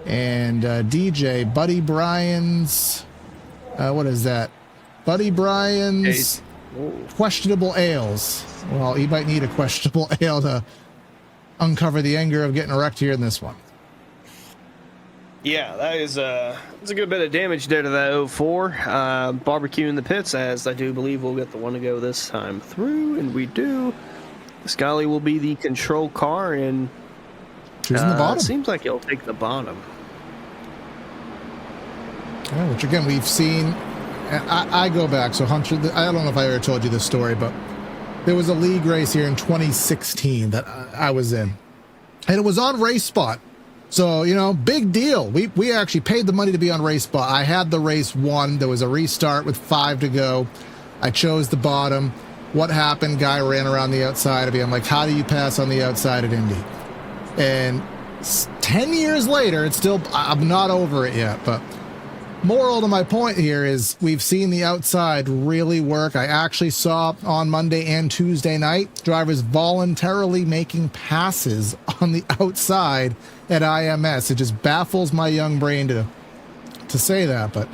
And DJ, Buddy Bryan's, what is that? Buddy Bryan's questionable ales. Well, he might need a questionable ale to uncover the anger of getting wrecked here in this one. Yeah, that's a good bit of damage there to that 04. Barbecue in the pits, as I do believe we'll get the one to go this time through, and we do. Scully will be the control car, and choosing the bottom. Seems like he'll take the bottom. Yeah, which again we've seen. I go back, so Hunter. I don't know if I ever told you this story, but there was a league race here in 2016 that I was in, and it was on Race Spot. So, you know, big deal. We actually paid the money to be on Race Spot. I had the race won. There was a restart with 5 to go. I chose the bottom. What happened? Guy ran around the outside of me. I'm like, how do you pass on the outside at Indy? And 10 years later, it's still, I'm not over it yet, but moral to my point here is we've seen the outside really work. I actually saw on Monday and Tuesday night drivers voluntarily making passes on the outside at IMS. It just baffles my young brain to say that. But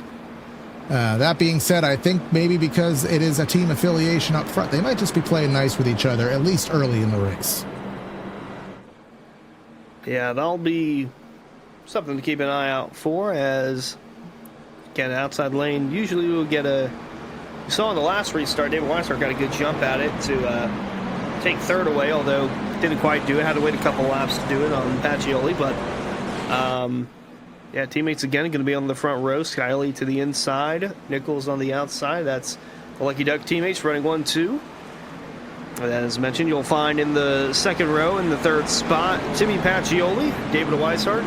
that being said, I think maybe because it is a team affiliation up front, they might just be playing nice with each other, at least early in the race. Yeah, that'll be something to keep an eye out for, as again, outside lane, usually we'll get you saw in the last restart, David Weissart got a good jump at it to take third away, although didn't quite do it. Had to wait a couple laps to do it on Pacioli, but yeah, teammates again going to be on the front row. Skyley to the inside, Nichols on the outside. That's the Lucky Duck teammates running 1-2. And as mentioned, you'll find in the second row in the third spot, Timmy Pacioli, David Weissart,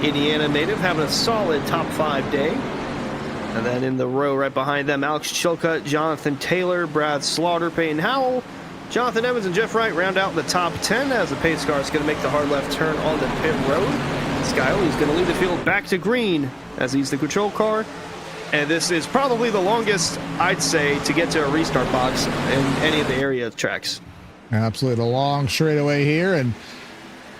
Indiana native, having a solid top 5 day. And then in the row right behind them, Alex Chilcutt, Jonathan Taylor, Brad Slaughter, Peyton Howell, Jonathan Evans, and Jeff Wright round out the top 10 as the pace car is going to make the hard left turn on the pit road. Skyley is going to lead the field back to green as he's the control car. And this is probably the longest, I'd say, to get to a restart box in any of the area tracks. Absolutely. The long straightaway here, and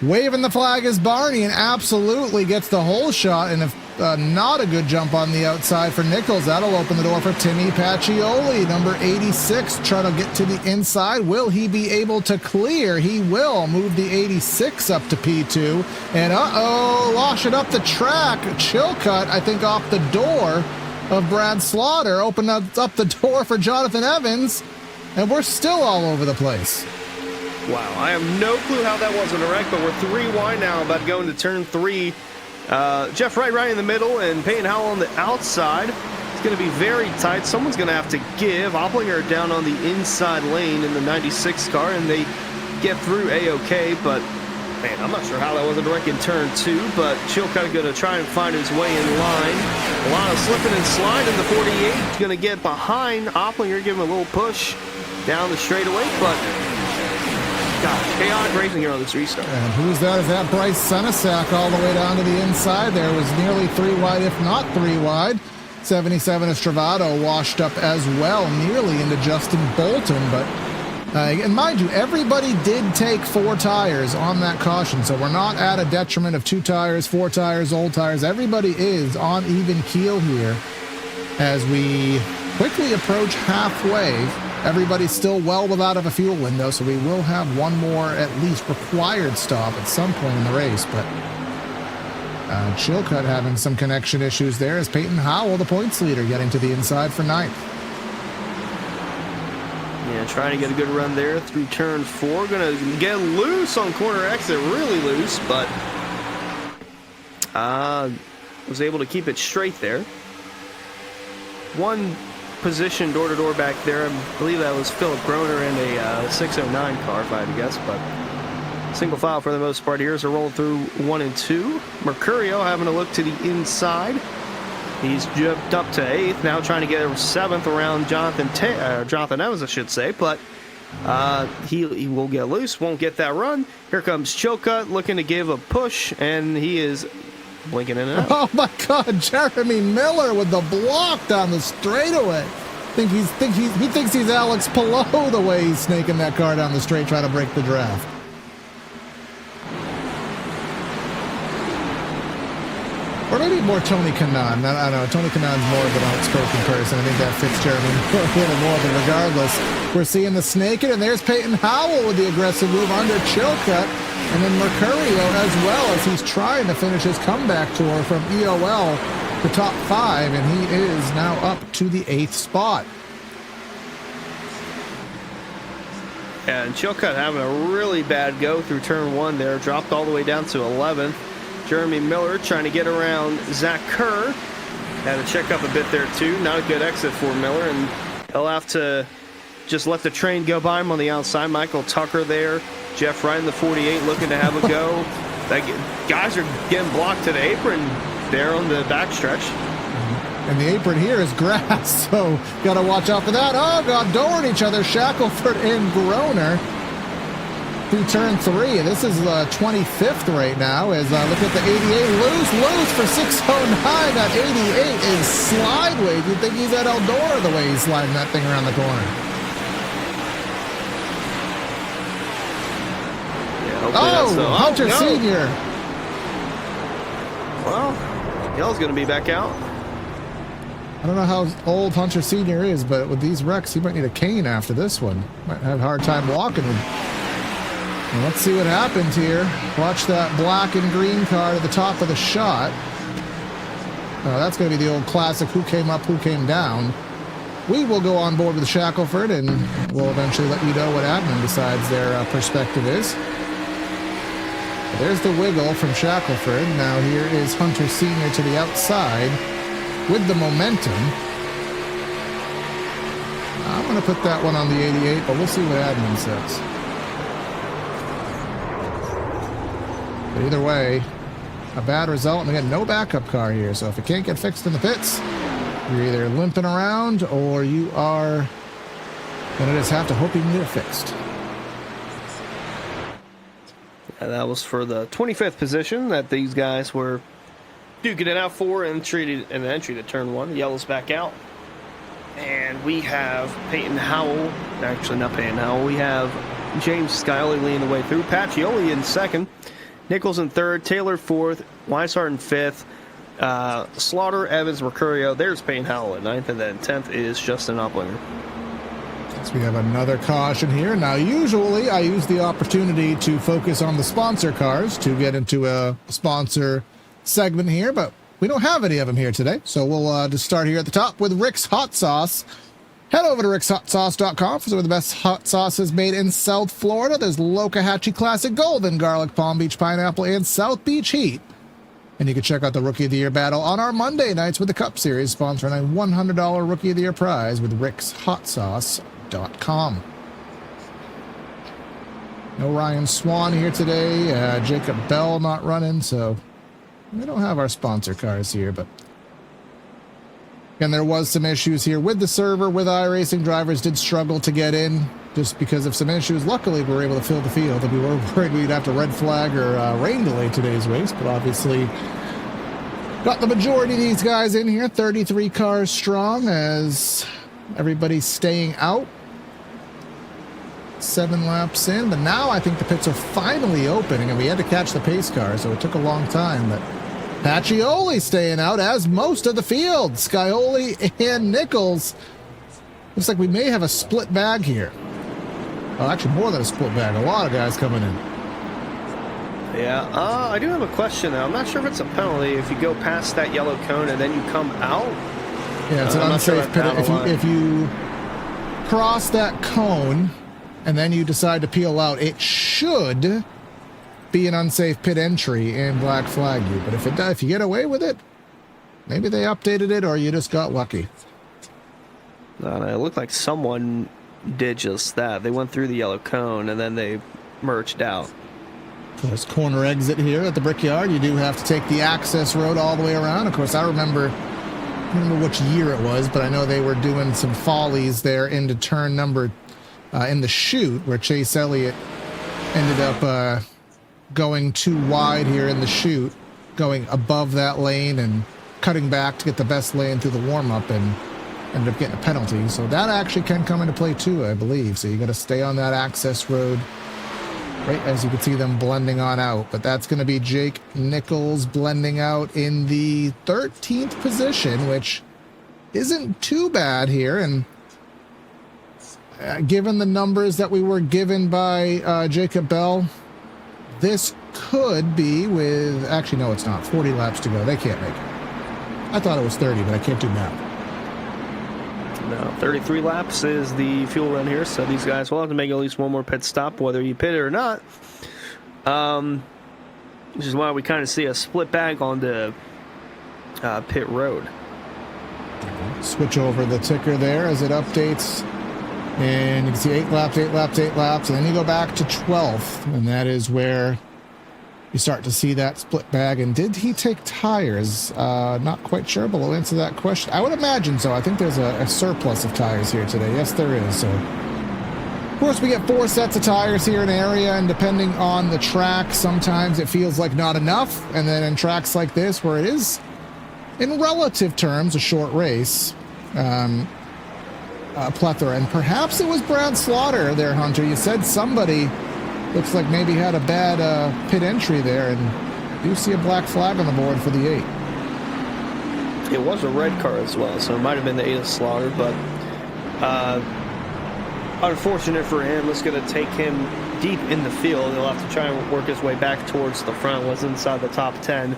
waving the flag is Barney, and absolutely gets the whole shot. And if not a good jump on the outside for Nichols, that'll open the door for Timmy Pacioli, number 86, trying to get to the inside. Will he be able to clear? He will move the 86 up to P2, and wash it up the track. Chilcutt, I think, off the door of Brad Slaughter, opened up the door for Jonathan Evans, and we're still all over the place. Wow, I have no clue how that wasn't a wreck, but we're 3 wide now, about to go into turn 3. Jeff Wright right in the middle, and Peyton Howell on the outside. It's going to be very tight. Someone's going to have to give. Opplinger down on the inside lane in the 96 car, and they get through A-OK, but man, I'm not sure how that wasn't a wreck in turn 2, but Chilcutt going to try and find his way in line. A lot of slipping and sliding. The 48 is going to get behind Opplinger, give him a little push down the straightaway, but gosh, chaotic racing here on this restart. And who's that? Is that Bryce Senesac all the way down to the inside? There was nearly 3 wide, if not 3 wide. 77 Estravado washed up as well, nearly into Justin Bolton, but and mind you, everybody did take 4 tires on that caution, so we're not at a detriment of 2 tires, 4 tires, old tires. Everybody is on even keel here as we quickly approach halfway. Everybody's still well without of a fuel window, so we will have one more at least required stop at some point in the race, but Chilcutt having some connection issues there as Peyton Howell, the points leader, getting to the inside for 9th. Yeah, trying to get a good run there through turn 4. Going to get loose on corner exit, really loose, but was able to keep it straight there. One position door-to-door back there. I believe that was Philip Groner in a 609 car, if I had to guess, but single file for the most part here as they're rolling through 1 and 2. Mercurio having a look to the inside. He's jumped up to 8th, now trying to get 7th around Jonathan Evans, I should say, but he will get loose, won't get that run. Here comes Chilcutt looking to give a push, and he is blinking in and out. Oh my God, Jeremy Miller with the block down the straightaway. He thinks he's Alex Palou the way he's snaking that car down the straight trying to break the draft. Or maybe more Tony Kanaan. I don't know. Tony Kanaan's more of an outspoken person. I think that fits Jeremy a little more, but regardless, we're seeing the snake it, and there's Peyton Howell with the aggressive move under Chilcutt, and then Mercurio as well as he's trying to finish his comeback tour from EOL to top 5, and he is now up to the 8th spot. And Chilcutt having a really bad go through turn 1 there, dropped all the way down to 11th. Jeremy Miller trying to get around Zach Kerr. Had to check up a bit there too. Not a good exit for Miller, and he'll have to just let the train go by him on the outside. Michael Tucker there. Jeff Wright in the 48 looking to have a go. Guys are getting blocked to the apron there on the backstretch. And the apron here is grass, so got to watch out for that. Oh, God, don't hurt each other. Shackelford and Groner through turn 3. This is 25th right now as look at the 88. Loose for 609. That 88 is slideways. You'd think he's at Eldora the way he's sliding that thing around the corner. Yeah, Hunter Sr. Well, Yell's going to be back out. I don't know how old Hunter Sr. is, but with these wrecks, he might need a cane after this one. Might have a hard time walking. Well, let's see what happens here. Watch that black and green card at the top of the shot. That's going to be the old classic, who came up, who came down. We will go on board with Shackelford, and we'll eventually let you know what admin decides their perspective is. There's the wiggle from Shackelford. Now here is Hunter Sr. to the outside with the momentum. I'm going to put that one on the 88, but we'll see what admin says. But either way, a bad result, and again, no backup car here. So if it can't get fixed in the pits, you're either limping around or you are going to just have to hope you can get it fixed. Yeah, that was for the 25th position that these guys were duking it out for and treated an entry to turn 1. Yellow's back out. And we have Peyton Howell. Actually, not Peyton Howell. We have James Scioli leading the way through. Pacioli in second. Nichols in third, Taylor fourth, Weishart in fifth, Slaughter, Evans, Mercurio. There's Payne Howell at ninth, and then 10th is Justin Oplinger. So we have another caution here. Now, usually I use the opportunity to focus on the sponsor cars to get into a sponsor segment here, but we don't have any of them here today. So we'll just start here at the top with Rick's Hot Sauce. Head over to rickshotsauce.com for some of the best hot sauces made in South Florida. There's Lokahatchee Classic Golden, Garlic, Palm Beach Pineapple, and South Beach Heat. And you can check out the Rookie of the Year battle on our Monday nights with the Cup Series, sponsoring a $100 Rookie of the Year prize with rickshotsauce.com. No Ryan Swan here today. Jacob Bell not running, so we don't have our sponsor cars here, but and there was some issues here with the server, with iRacing. Drivers did struggle to get in just because of some issues. Luckily, we were able to fill the field, and we were worried we'd have to red flag or rain delay today's race, but obviously got the majority of these guys in here, 33 cars strong, as everybody's staying out. 7 laps in, but now I think the pits are finally opening, and we had to catch the pace car, so it took a long time, but Pacioli staying out, as most of the field. Scioli and Nichols. Looks like we may have a split bag here. Oh, actually, more than a split bag. A lot of guys coming in. Yeah, I do have a question, though. I'm not sure if it's a penalty if you go past that yellow cone and then you come out. Yeah, it's an unsafe pit. If you cross that cone and then you decide to peel out, it should be an unsafe pit entry and black flag you. But if you get away with it, maybe they updated it or you just got lucky. It looked like someone did just that. They went through the yellow cone and then they merged out. There's corner exit here at the Brickyard. You do have to take the access road all the way around. Of course, I don't remember which year it was, but I know they were doing some follies there into turn number in the chute where Chase Elliott ended up going too wide here in the chute, going above that lane and cutting back to get the best lane through the warm-up, and ended up getting a penalty. So that actually can come into play too, I believe. So you got to stay on that access road right as you can see them blending on out. But that's going to be Jake Nichols blending out in the 13th position, which isn't too bad here. And given the numbers that we were given by Jacob Bell, this could be with, actually no it's not, 40 laps to go. They can't make it. I thought it was 30, but I can't do math. No, 33 laps is the fuel run here, so these guys will have to make at least one more pit stop, whether you pit it or not. Which is why we kind of see a split bag on the pit road. Switch over the ticker there as it updates. And you can see 8 laps, 8 laps, 8 laps. And then you go back to 12th. And that is where you start to see that split bag. And did he take tires? Not quite sure, but we'll answer that question. I would imagine so. I think there's a surplus of tires here today. Yes, there is. So, of course, we get 4 sets of tires here in the area. And depending on the track, sometimes it feels like not enough. And then in tracks like this, where it is, in relative terms, a short race, plethora. And perhaps it was Brad Slaughter there, Hunter. You said somebody looks like maybe had a bad pit entry there, and you see a black flag on the board for the 8. It was a red car as well, so it might have been the 8 of Slaughter, but unfortunate for him. It's going to take him deep in the field. He'll have to try and work his way back towards the front. Was inside the top 10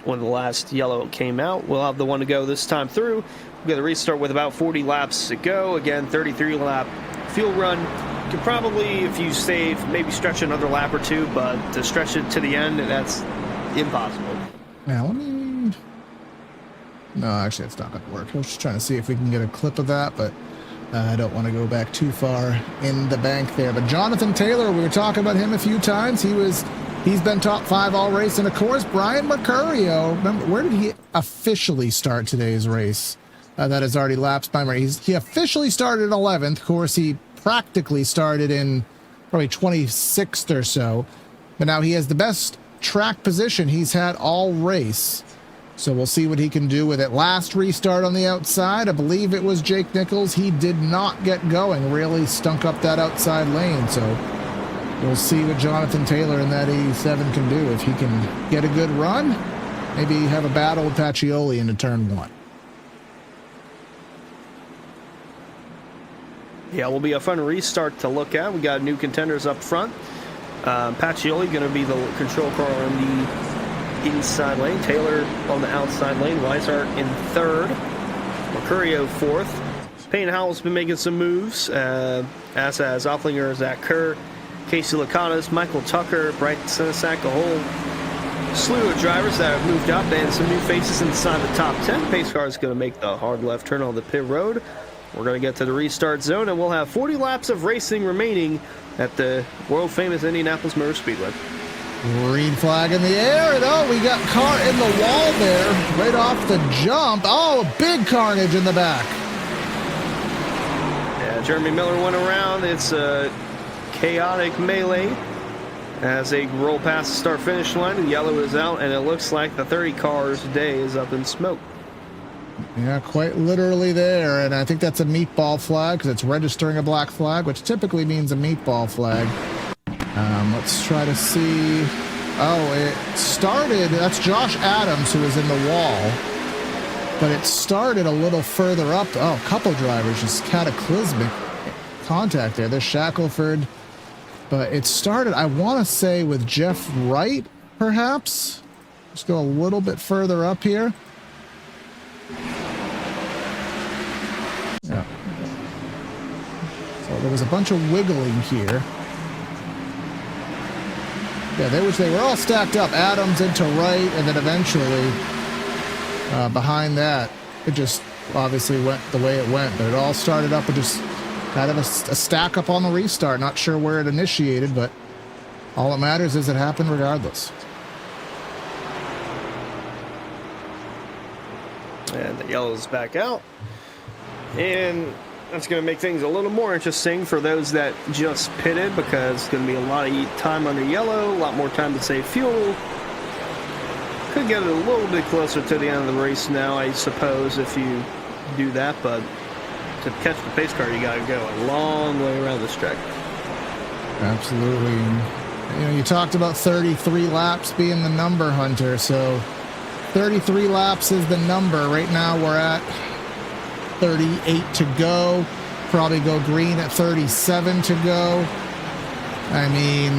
when the last yellow came out. We'll have the one to go this time through. We've got to restart with about 40 laps to go. Again, 33 lap fuel run. You could probably, if you save, maybe stretch another lap or two, but to stretch it to the end, that's impossible. Now, let me... No, actually, it's not going to work. I was just trying to see if we can get a clip of that, but I don't want to go back too far in the bank there. But Jonathan Taylor, we were talking about him a few times. He's been top 5 all race. And, of course, Brian Mercurio. Remember, where did he officially start today's race? That has already lapsed by memory. He officially started in 11th. Of course, he practically started in probably 26th or so. But now he has the best track position he's had all race. So we'll see what he can do with it. Last restart on the outside, I believe it was Jake Nichols. He did not get going, really stunk up that outside lane. So we'll see what Jonathan Taylor in that 87 can do. If he can get a good run, maybe have a battle with Pacioli into turn 1. Yeah, will be a fun restart to look at. We got new contenders up front. Pacioli going to be the control car on the inside lane. Taylor on the outside lane. Weishart in 3rd. Mercurio 4th. Payne Howell's been making some moves, as has Offlinger, Zach Kerr, Casey Lacanas, Michael Tucker, Bryce Senesac, a whole slew of drivers that have moved up, and some new faces inside the top 10. Pace car is going to make the hard left turn on the pit road. We're going to get to the restart zone, and we'll have 40 laps of racing remaining at the world-famous Indianapolis Motor Speedway. Green flag in the air, and oh, we got car in the wall there, right off the jump. Oh, big carnage in the back. Yeah, Jeremy Miller went around. It's a chaotic melee as they roll past the start-finish line. The yellow is out, and it looks like the 30 cars day is up in smoke. Yeah, quite literally there, and I think that's a meatball flag because it's registering a black flag, which typically means a meatball flag. Let's try to see. Oh, it started. That's Josh Adams who was in the wall, but it started a little further up. Oh, a couple drivers just cataclysmic contact there. There's Shackelford, but it started, I want to say, with Jeff Wright, perhaps. Let's go a little bit further up here. Yeah. So there was a bunch of wiggling here. Yeah, they were all stacked up. Adams into Wright, and then eventually behind that, it just obviously went the way it went. But it all started up with just kind of a stack up on the restart. Not sure where it initiated, but all that matters is it happened regardless. And the yellow's back out. And that's going to make things a little more interesting for those that just pitted, because it's going to be a lot of time under yellow, a lot more time to save fuel. Could get it a little bit closer to the end of the race now, I suppose, if you do that. But to catch the pace car, you got to go a long way around this track. Absolutely. You know, you talked about 33 laps being the number, Hunter. So 33 laps is the number. Right now we're at 38 to go. Probably go green at 37 to go. I mean,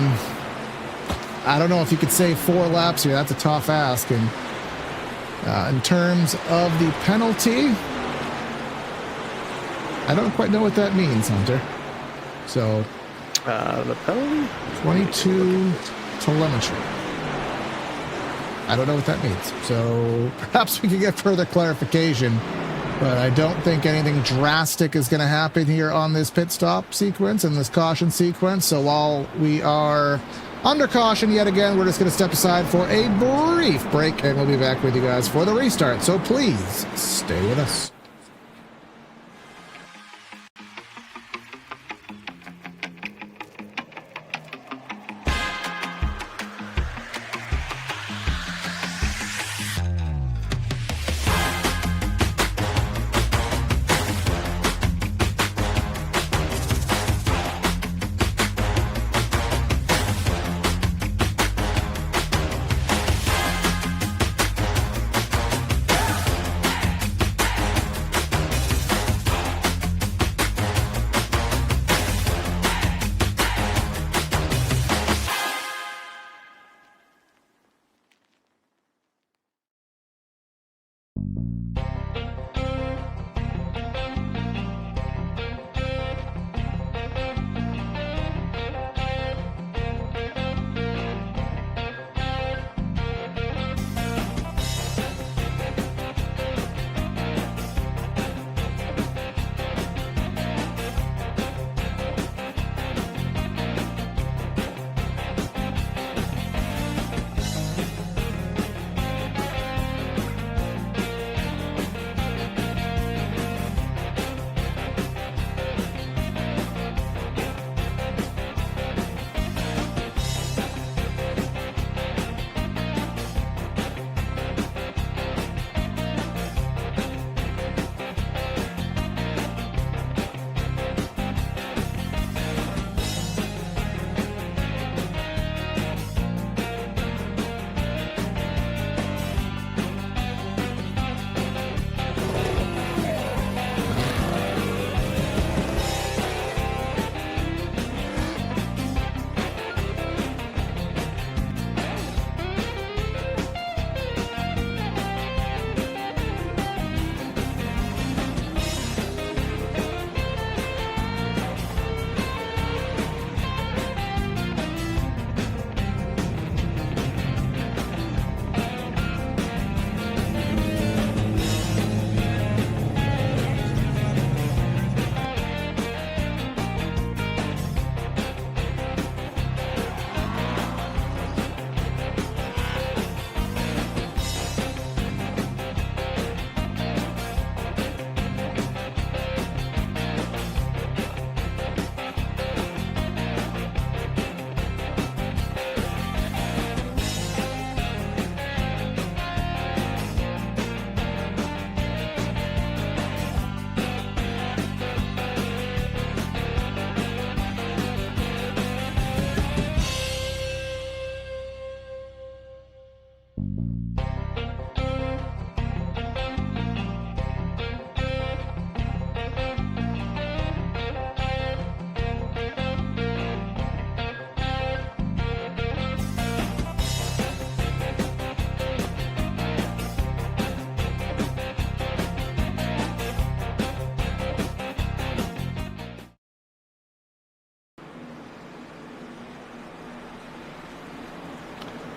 I don't know if you could say 4 laps here. That's a tough ask. And in terms of the penalty, I don't quite know what that means, Hunter. So, The penalty? 22 telemetry. I don't know what that means. So perhaps we can get further clarification. But I don't think anything drastic is going to happen here on this pit stop sequence and this caution sequence. So while we are under caution yet again, we're just going to step aside for a brief break, and we'll be back with you guys for the restart. So please stay with us.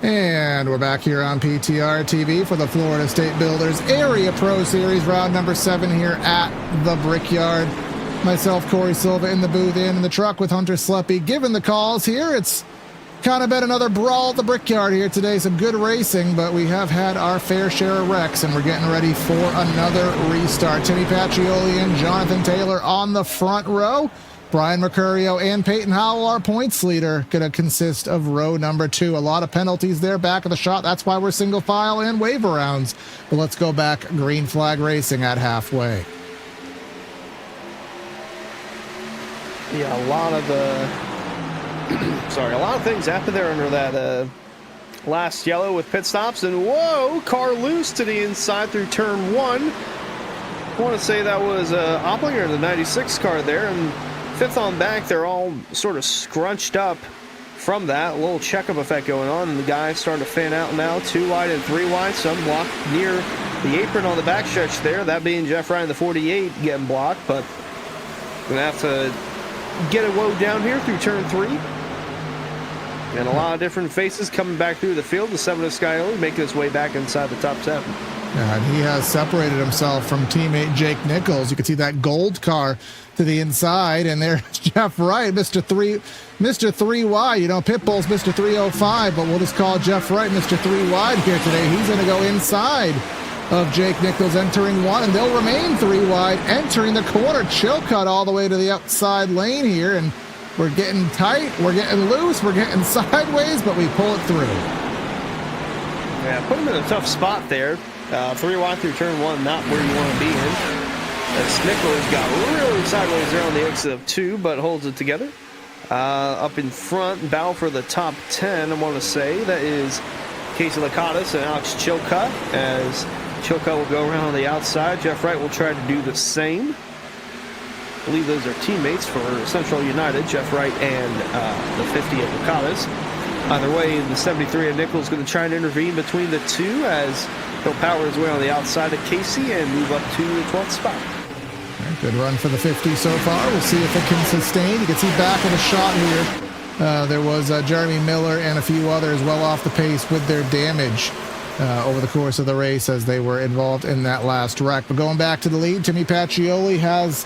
And we're back here on PTR TV for the Florida State Builders Area Pro Series, round number 7 here at the Brickyard. Myself, Corey Silva, in the booth, in the truck with Hunter Sleppy, giving the calls here. It's kind of been another brawl at the Brickyard here today. Some good racing, but we have had our fair share of wrecks, and we're getting ready for another restart. Timmy Pacioli and Jonathan Taylor on the front row. Brian Mercurio and Peyton Howell, our points leader, going to consist of row number 2. A lot of penalties there back of the shot. That's why we're single file and waiver rounds. But let's go back green flag racing at halfway. Yeah, a lot of the Sorry, a lot of things happened there under that last yellow with pit stops, and whoa, car loose to the inside through turn 1. I want to say that was Opplinger, the 96 car there, and fifth on back, they're all sort of scrunched up from that. A little checkup effect going on, and the guys starting to fan out now, 2 wide and 3 wide. Some blocked near the apron on the backstretch there, that being Jeff Ryan, the 48, getting blocked, but going to have to get a woe down here through turn 3. And a lot of different faces coming back through the field. The 7 of Scioli making his way back inside the top 7. Yeah, and he has separated himself from teammate Jake Nichols. You can see that gold car to the inside, and there's Jeff Wright, Mr. 3 wide. You know, Pitbull's Mr. 305, but we'll just call Jeff Wright Mr. 3 wide here today. He's going to go inside of Jake Nichols, entering 1, and they'll remain 3 wide, entering the corner. Chill cut all the way to the outside lane here, and we're getting tight, we're getting loose, we're getting sideways, but we pull it through. Yeah, put him in a tough spot there. 3 wide through turn 1, not where you want to be in. As Nichols got really sideways there on the exit of 2, but holds it together. Up in front, battle for the top 10, I want to say. That is Casey Lakatos and Alex Chilcutt, as Chilcutt will go around on the outside. Jeff Wright will try to do the same. I believe those are teammates for Central United, Jeff Wright and the 50 of Lakatos. Either way, the 73 of Nichols is going to try and intervene between the two as he'll power his way on the outside of Casey and move up to the 12th spot. Good run for the 50 so far. We'll see if it can sustain. You can see back of the shot here. There was Jeremy Miller and a few others well off the pace with their damage over the course of the race as they were involved in that last wreck. But going back to the lead, Timmy Pacioli has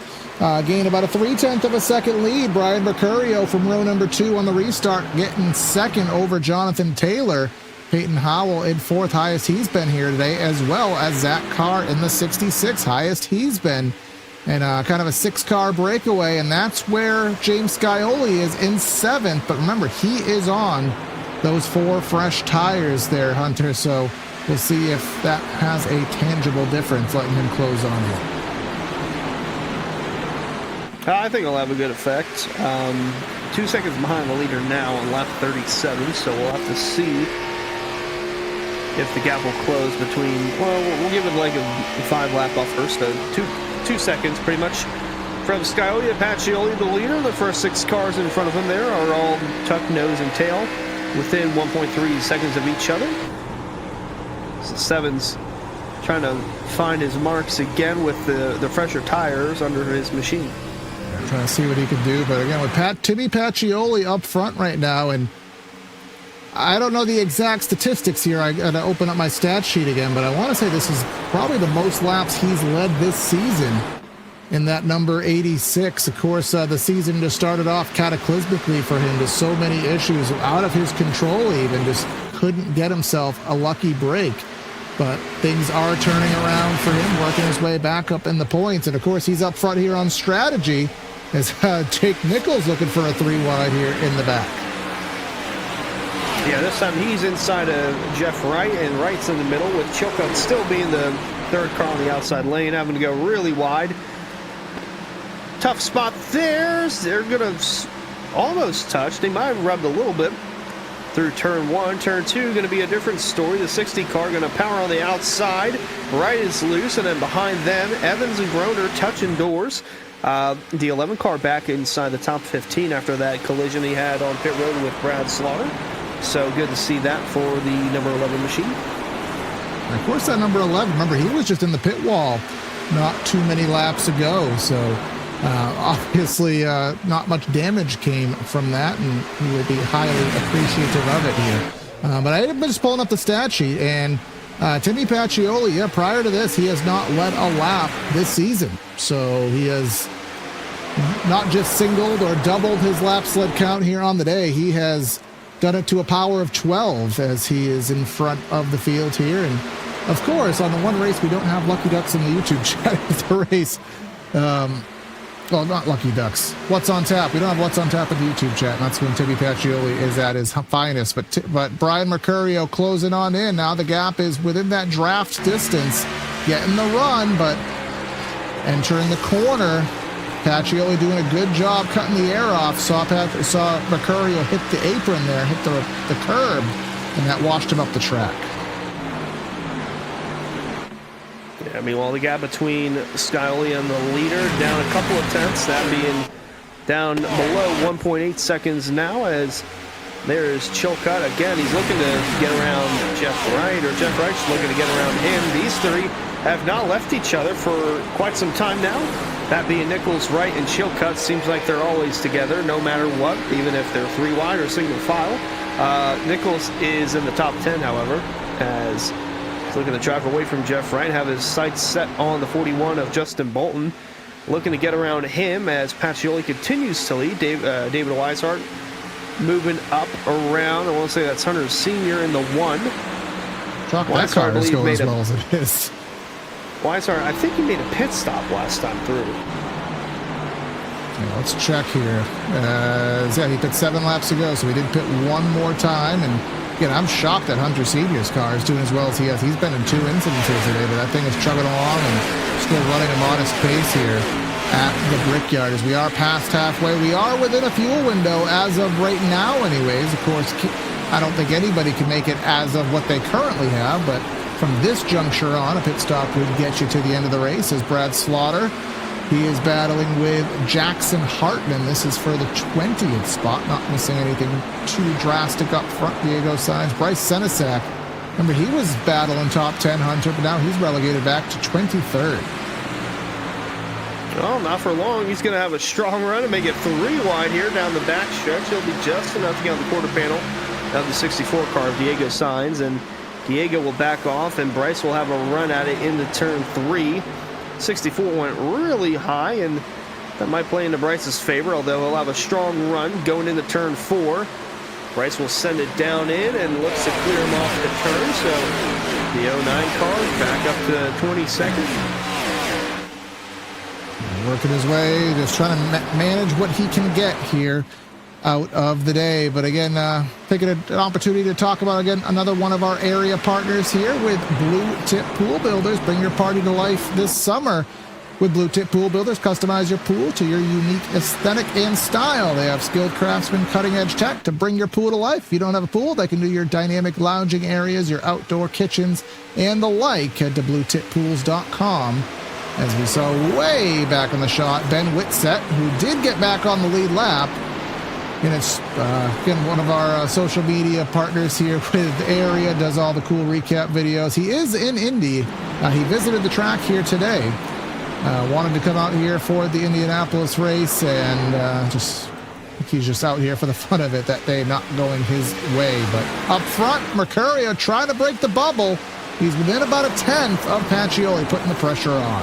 gained about a 0.3 of a second lead. Brian Mercurio from row number 2 on the restart getting second over Jonathan Taylor. Peyton Howell in 4th, highest he's been here today, as well as Zach Carr in the 66, highest he's been. And kind of a 6-car breakaway, and that's where James Scioli is in 7th. But remember, he is on those 4 fresh tires there, Hunter. So we'll see if that has a tangible difference, letting him close on it. I think it'll have a good effect. 2 seconds behind the leader now on lap 37, so we'll have to see if the gap will close between, well, we'll give it like a 5-lap buffer, so 2 seconds pretty much from Scioli and Pacioli, the leader. The first 6 cars in front of him there are all tucked nose and tail within 1.3 seconds of each other. So 7's trying to find his marks again with the fresher tires under his machine. Trying to see what he can do, but again with Timmy Pacioli up front right now, and I don't know the exact statistics here. I got to open up my stat sheet again, but I want to say this is probably the most laps he's led this season in that number 86. Of course, the season just started off cataclysmically for him. Just so many issues out of his control, even just couldn't get himself a lucky break. But things are turning around for him, working his way back up in the points. And of course, he's up front here on strategy as Jake Nichols looking for a 3 wide here in the back. Yeah, this time he's inside of Jeff Wright, and Wright's in the middle, with Chilcutt still being the 3rd car on the outside lane, having to go really wide. Tough spot there. They're going to almost touch. They might have rubbed a little bit through turn 1. Turn 2 going to be a different story. The 60 car going to power on the outside. Wright is loose, and then behind them, Evans and Groner touching doors. The 11 car back inside the top 15 after that collision he had on pit road with Brad Slaughter. So good to see that for the number 11 machine. And of course, that number 11, remember, he was just in the pit wall not too many laps ago. So obviously not much damage came from that, and he will be highly appreciative of it here. But I've been just pulling up the stat sheet, and Timmy Pacioli, yeah, prior to this, he has not led a lap this season. So he has not just singled or doubled his lap sled count here on the day. He has done it to a power of 12 as he is in front of the field here. And of course, on the one race, we don't have Lucky Ducks in the YouTube chat with the race. Well, not Lucky Ducks. What's on tap? We don't have What's on tap in the YouTube chat. And that's when Timmy Pacioli is at his finest. But Brian Mercurio closing on in. Now the gap is within that draft distance, getting the run, but entering the corner. Pacioli doing a good job cutting the air off. Saw Mercurio hit the apron there, hit the curb, and that washed him up the track. Yeah, meanwhile, the gap between Scioli and the leader down a couple of tenths, that being down below 1.8 seconds now, as there's Chilcutt. Again, he's looking to get around Jeff Wright, or Jeff Wright's looking to get around him. These three have not left each other for quite some time now. That being Nichols, Wright, and Chilcutt. Seems like they're always together, no matter what, even if they're three wide or single file. Nichols is in the top 10, however, as he's looking to drive away from Jeff Wright, have his sights set on the 41 of Justin Bolton. Looking to get around him as Pacioli continues to lead. David Weishart moving up around. I want to say that's Hunter Sr. in the 1. That car is going as well as it is. Weishart, I think he made a pit stop last time through. Yeah, let's check here. Yeah, he pit 7 laps ago, so he did pit one more time. And again, I'm shocked that Hunter Sr.'s car is doing as well as he has. He's been in 2 incidents here today, but that thing is chugging along and still running a modest pace here at the Brickyard as we are past halfway. We are within a fuel window as of right now anyways. Of course, I don't think anybody can make it as of what they currently have, but from this juncture on, a pit stop would get you to the end of the race as Brad Slaughter, he is battling with Jackson Hartman. This is for the 20th spot, not missing anything too drastic up front. Diego Sainz, Bryce Senesac. Remember, he was battling top 10 Hunter, but now he's relegated back to 23rd. Well, not for long. He's going to have a strong run and make it 3 wide here down the back stretch. He'll be just enough to get on the quarter panel of the 64 car of Diego Sainz, and Diego will back off, and Bryce will have a run at it into turn 3. 64 went really high, and that might play into Bryce's favor, although he'll have a strong run going into turn 4. Bryce will send it down in and looks to clear him off the turn, so the 09 car back up to 22nd. Working his way, just trying to manage what he can get here out of the day. But again, taking an opportunity to talk about, again, another one of our area partners here with Blue Tip Pool Builders. Bring your party to life this summer with Blue Tip Pool Builders. Customize your pool to your unique aesthetic and style. They have skilled craftsmen, cutting-edge tech to bring your pool to life. If you don't have a pool, they can do your dynamic lounging areas, your outdoor kitchens, and the like. Head to bluetippools.com. As we saw way back in the shot, Ben Whitsett, who did get back on the lead lap. And it's, again, one of our social media partners here with Area, does all the cool recap videos. He is in Indy. He visited the track here today. Wanted to come out here for the Indianapolis race, and he's just out here for the fun of it that day, not going his way. But up front, Mercurio trying to break the bubble. He's within about a tenth of Pacioli, putting the pressure on.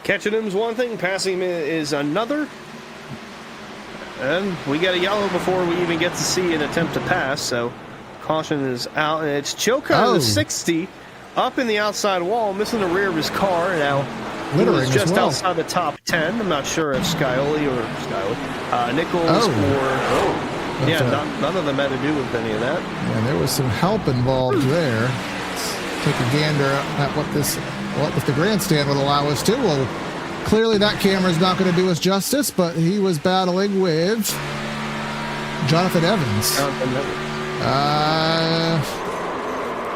Catching him is one thing, passing him is another. And we got a yellow before we even get to see an attempt to pass, so caution is out. And it's Chilcutt, the 60, up in the outside wall, missing the rear of his car. Now, he was just outside the top 10. I'm not sure if Nichols none of them had to do with any of that. Yeah, there was some help involved there. Let's take a gander at what if the grandstand would allow us to. Well, clearly that camera is not going to do us justice, but he was battling with Jonathan Evans. I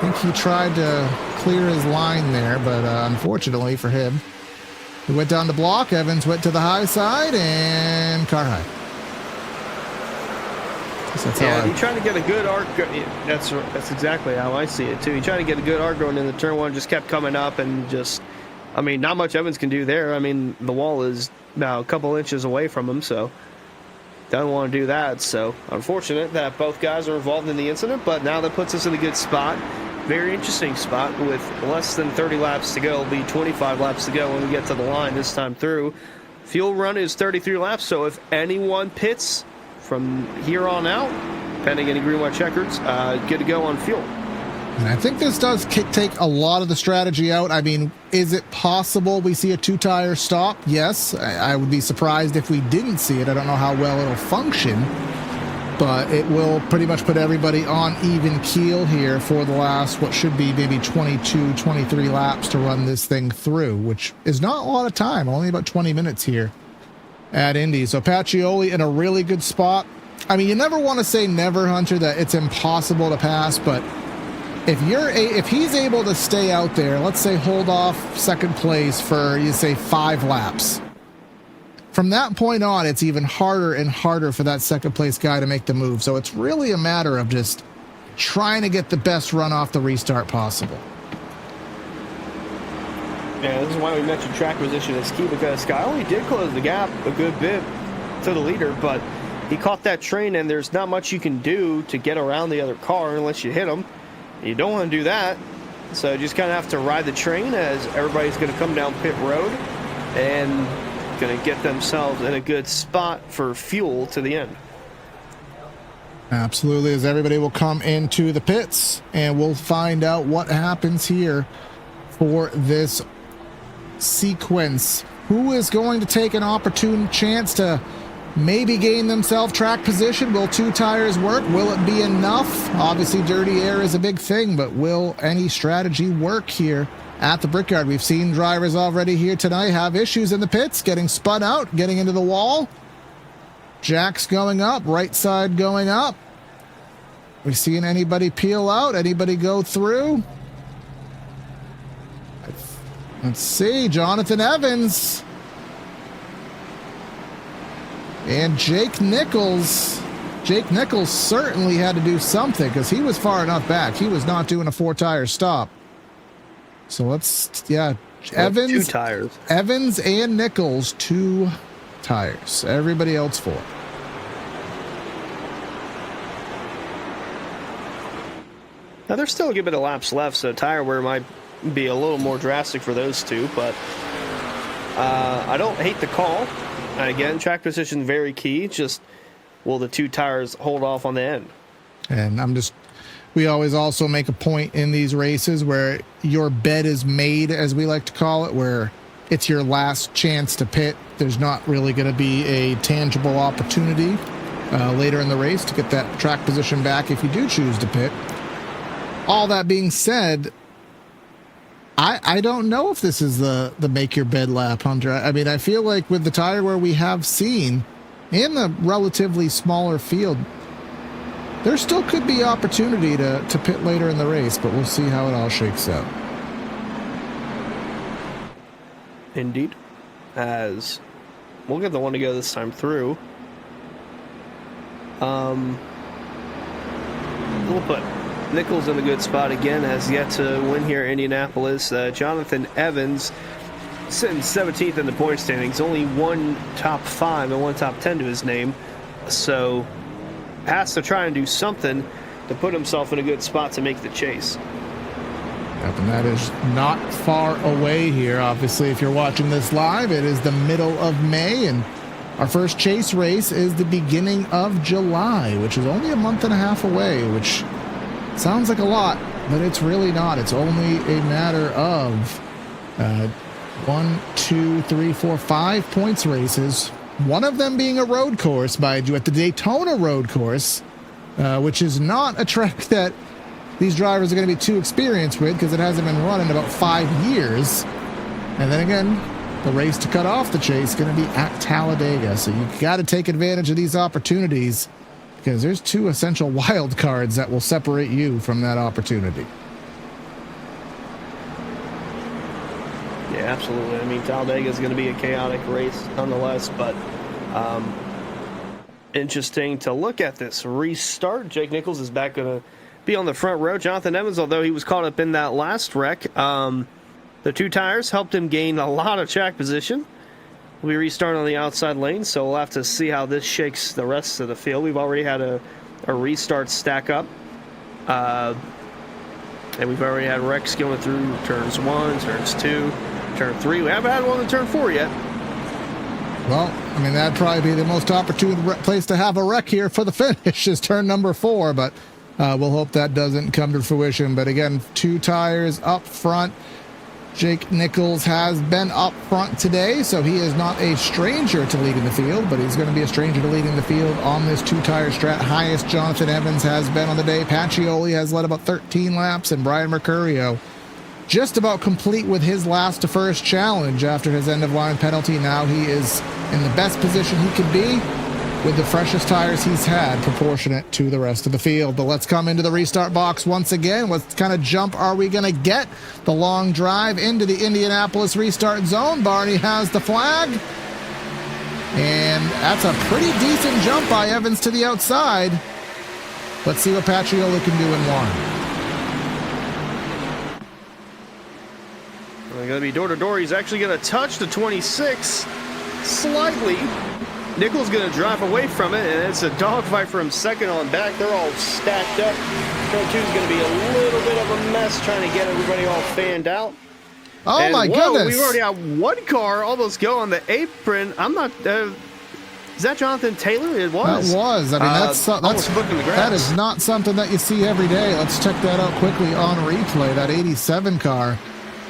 think he tried to clear his line there, but unfortunately for him, he went down the block. Evans went to the high side and car high. He tried to get a good arc. That's exactly how I see it too. He tried to get a good arc going in the turn 1, just kept coming up, and not much Evans can do there. I mean, the wall is now a couple inches away from him, so doesn't want to do that. So unfortunate that both guys are involved in the incident, but now that puts us in a good spot. Very interesting spot with less than 30 laps to go. It'll be 25 laps to go when we get to the line this time through. Fuel run is 33 laps, so if anyone pits from here on out, pending any green white checkers, good to go on fuel. And I think this does take a lot of the strategy out. I mean, is it possible we see a 2-tire stop? Yes. I would be surprised if we didn't see it. I don't know how well it'll function. but it will pretty much put everybody on even keel here for the last, what should be maybe 22, 23 laps to run this thing through, which is not a lot of time, only about 20 minutes here at Indy. So Pacioli in a really good spot. I mean, you never want to say never, Hunter, that it's impossible to pass, but if he's able to stay out there, let's say hold off second place for, you say, 5 laps. From that point on, it's even harder and harder for that second place guy to make the move. So it's really a matter of just trying to get the best run off the restart possible. Yeah, this is why we mentioned track position is key, because Sky only did close the gap a good bit to the leader, but he caught that train, and there's not much you can do to get around the other car unless you hit him. You don't want to do that, so you just kind of have to ride the train as everybody's going to come down pit road and going to get themselves in a good spot for fuel to the end. Absolutely, as everybody will come into the pits, and we'll find out what happens here for this sequence. Who is going to take an opportune chance to maybe gain themselves track position? Will 2 tires work? Will it be enough? Obviously, dirty air is a big thing, but will any strategy work here at the Brickyard? We've seen drivers already here tonight have issues in the pits, getting spun out, getting into the wall. Jack's going up, right side going up. We seeing anybody peel out? Anybody go through? Let's see, Jonathan Evans. And Jake Nichols. Jake Nichols certainly had to do something because he was far enough back. He was not doing a 4-tire stop. So let's, yeah, Evans. 2 tires. Evans and Nichols, 2 tires. Everybody else 4. Now, there's still a good bit of laps left, so tire wear might be a little more drastic for those 2, but I don't hate the call. And again, track position very key. Just will the 2 tires hold off on the end? And we always also make a point in these races where your bed is made, as we like to call it, where it's your last chance to pit. There's not really going to be a tangible opportunity later in the race to get that track position back if you do choose to pit. All that being said, I don't know if this is the make your bed lap, Hunter. I mean, I feel like with the tire where we have seen in the relatively smaller field, there still could be opportunity to pit later in the race, but we'll see how it all shakes out. Indeed. As we'll get the one to go this time through. We'll put Nichols in a good spot again, has yet to win here in Indianapolis. Jonathan Evans sitting 17th in the point standings, only 1 top 5 and 1 top 10 to his name, so has to try and do something to put himself in a good spot to make the chase. Yep, and that is not far away here. Obviously, if you're watching this live, it is the middle of May, and our first chase race is the beginning of July, which is only a month and a half away, which sounds like a lot, but it's really not. It's only a matter of 1, 2, 3, 4, 5 points races. One of them being a road course, mind you, at the Daytona road course, which is not a track that these drivers are going to be too experienced with because it hasn't been run in about 5 years. And then again, the race to cut off the chase is going to be at Talladega. So you got to take advantage of these opportunities, because there's 2 essential wild cards that will separate you from that opportunity. Yeah, absolutely. I mean, Talladega is going to be a chaotic race nonetheless, but interesting to look at this restart. Jake Nichols is back going to be on the front row. Jonathan Evans, although he was caught up in that last wreck, the 2 tires helped him gain a lot of track position. We restart on the outside lane, so we'll have to see how this shakes the rest of the field. We've already had a restart stack up. And we've already had wrecks going through turns 1, turns 2, turn 3. We haven't had one in turn 4 yet. Well, I mean, that'd probably be the most opportune place to have a wreck here for the finish is turn number 4, but we'll hope that doesn't come to fruition. But again, 2 tires up front. Jake Nichols has been up front today, so he is not a stranger to leading the field, but he's going to be a stranger to leading the field on this two-tire strat. Highest Jonathan Evans has been on the day. Pacioli has led about 13 laps, and Brian Mercurio just about complete with his last to first challenge after his end-of-line penalty. Now he is in the best position he could be with the freshest tires he's had, proportionate to the rest of the field. But let's come into the restart box once again. What kind of jump are we going to get? The long drive into the Indianapolis restart zone. Barney has the flag. And that's a pretty decent jump by Evans to the outside. Let's see what Pacioli can do in one. They're going to be door-to-door. He's actually going to touch the 26 slightly. Nichols going to drive away from it, and it's a dogfight for him second on back. They're all stacked up. Turn 2 is going to be a little bit of a mess trying to get everybody all fanned out. Oh, and, my goodness. We've already got one car almost go on the apron. I'm not... is that Jonathan Taylor? It was. That was. I mean, that's booking the grass. That is not something that you see every day. Let's check that out quickly on replay. That 87 car.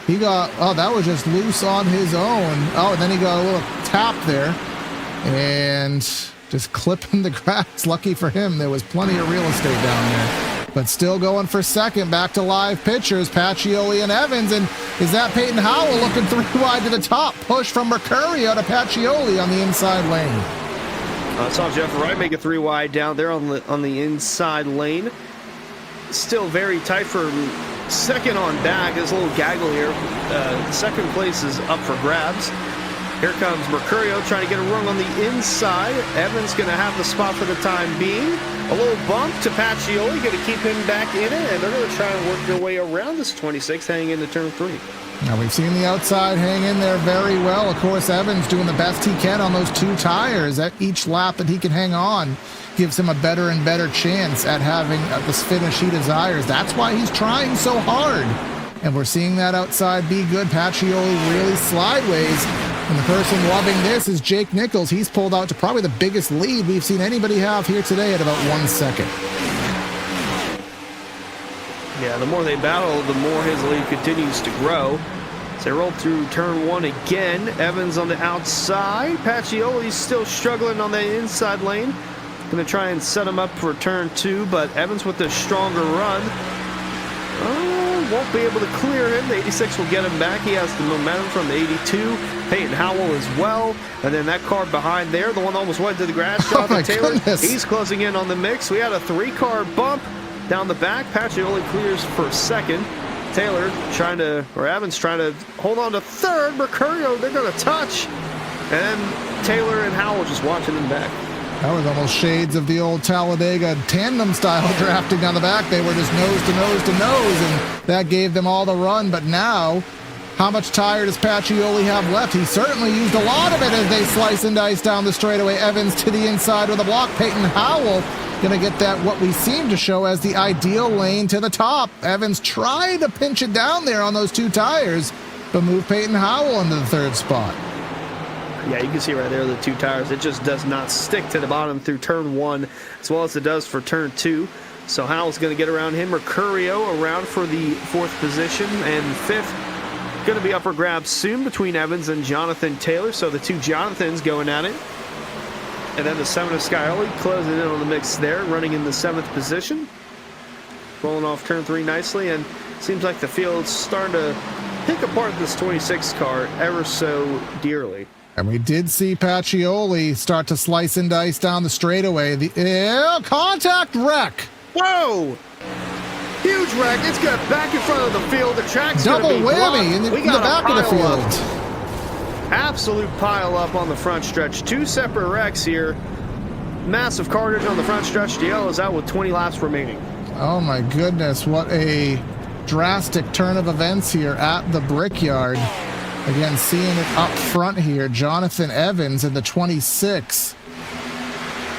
He got... Oh, that was just loose on his own. Oh, and then he got a little tap there. And just clipping the grass. Lucky for him, there was plenty of real estate down there. But still going for second. Back to live pictures. Pacioli and Evans. And is that Peyton Howell looking 3 wide to the top? Push from Mercurio to Pacioli on the inside lane. I saw Jeff Wright make a 3 wide down there on the inside lane. Still very tight for second on back. There's a little gaggle here. Second place is up for grabs. Here comes Mercurio trying to get a rung on the inside. Evans going to have the spot for the time being. A little bump to Pacioli, going to keep him back in it, and they're going to try and work their way around this 26 heading into turn 3. Now we've seen the outside hang in there very well. Of course, Evans doing the best he can on those 2 tires. At each lap that he can hang on gives him a better and better chance at having this finish he desires. That's why he's trying so hard. And we're seeing that outside be good. Pacioli really sideways. And the person loving this is Jake Nichols. He's pulled out to probably the biggest lead we've seen anybody have here today at about 1 second. Yeah, the more they battle, the more his lead continues to grow. As they roll through turn 1 again. Evans on the outside. Pacioli's still struggling on the inside lane. Going to try and set him up for turn 2, but Evans with the stronger run. Won't be able to clear him. The 86 will get him back. He has the momentum from the 82. Peyton Howell as well. And then that car behind there, the one that almost went to the grass, Jonathan Taylor. Goodness. He's closing in on the mix. We had a 3-car bump down the back. Pacioli clears for second. Taylor Evans trying to hold on to third. Mercurio, they're going to touch. And Taylor and Howell just watching them back. That was almost shades of the old Talladega tandem-style drafting on the back. They were just nose to nose to nose, and that gave them all the run. But now, how much tire does Pacioli have left? He certainly used a lot of it as they slice and dice down the straightaway. Evans to the inside with a block. Peyton Howell going to get that, what we seem to show as the ideal lane to the top. Evans tried to pinch it down there on those 2 tires, but moved Peyton Howell into the 3rd spot. Yeah, you can see right there the 2 tires. It just does not stick to the bottom through turn 1 as well as it does for turn 2. So Howell's going to get around him. Mercurio around for the 4th position, and 5th going to be up for grabs soon between Evans and Jonathan Taylor. So the 2 Jonathans going at it. And then the 7 of Scioli closing in on the mix there, running in the 7th position. Rolling off turn 3 nicely, and seems like the field's starting to pick apart this 26 car ever so dearly. And we did see Pacioli start to slice and dice down the straightaway. The contact wreck. Whoa! Huge wreck. It's got back in front of the field. The track's double gonna be whammy in the back of the field. Absolute pile up on the front stretch. 2 separate wrecks here. Massive carnage on the front stretch. DL is out with 20 laps remaining. Oh my goodness, what a drastic turn of events here at the Brickyard. Again, seeing it up front here, Jonathan Evans in the 26.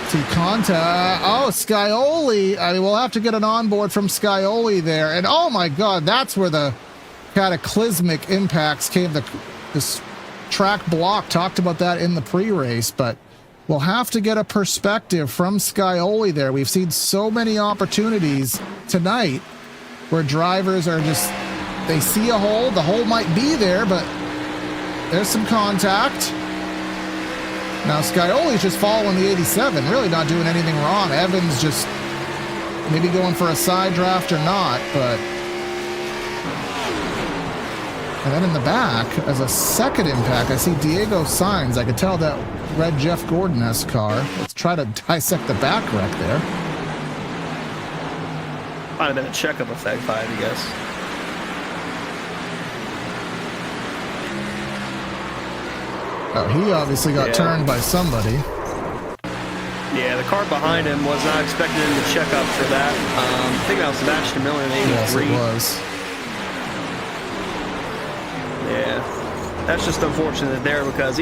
See contact. Oh, Scioli. I mean, we'll have to get an onboard from Scioli there. And oh my God, that's where the cataclysmic impacts came. This track block, talked about that in the pre-race, but we'll have to get a perspective from Scioli there. We've seen so many opportunities tonight where drivers are just They see a hole. The hole might be there, but there's some contact. Now Scioli's just following the 87, really not doing anything wrong. Evans just maybe going for a side draft or not, but... And then in the back, as a second impact, I see Diego Sainz. I could tell that red Jeff Gordon-esque car. Let's try to dissect the back wreck there. Might have been a checkup effect, I guess. Oh, he obviously got turned by somebody. Yeah, the car behind him was not expecting him to check up for that. I think that was Sebastian Miller in 83. Yes, it was. Yeah, that's just unfortunate there because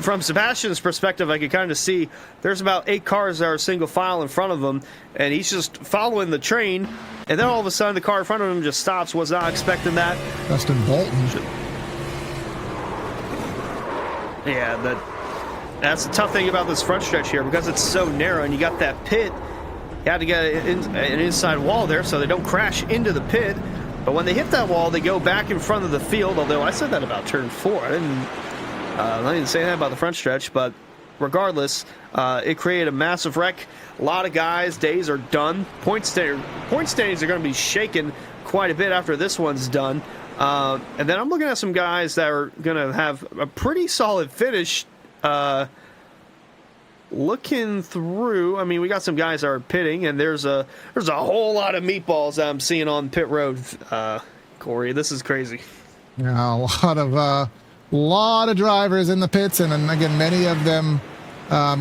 from Sebastian's perspective, I could kind of see there's about 8 cars that are single file in front of him, and he's just following the train, and then all of a sudden the car in front of him just stops. Was not expecting that. Justin Bolton. Yeah, that's the tough thing about this front stretch here because it's so narrow, and you got that pit. You had to get an inside wall there so they don't crash into the pit. But when they hit that wall, they go back in front of the field, although I said that about turn 4. I didn't say that about the front stretch, but regardless, it created a massive wreck. A lot of guys' days are done. Point standings are going to be shaken quite a bit after this one's done. And then I'm looking at some guys that are going to have a pretty solid finish. Looking through, I mean, we got some guys that are pitting, and there's a whole lot of meatballs that I'm seeing on pit road. Corey, this is crazy. Yeah, a lot of drivers in the pits, and again, many of them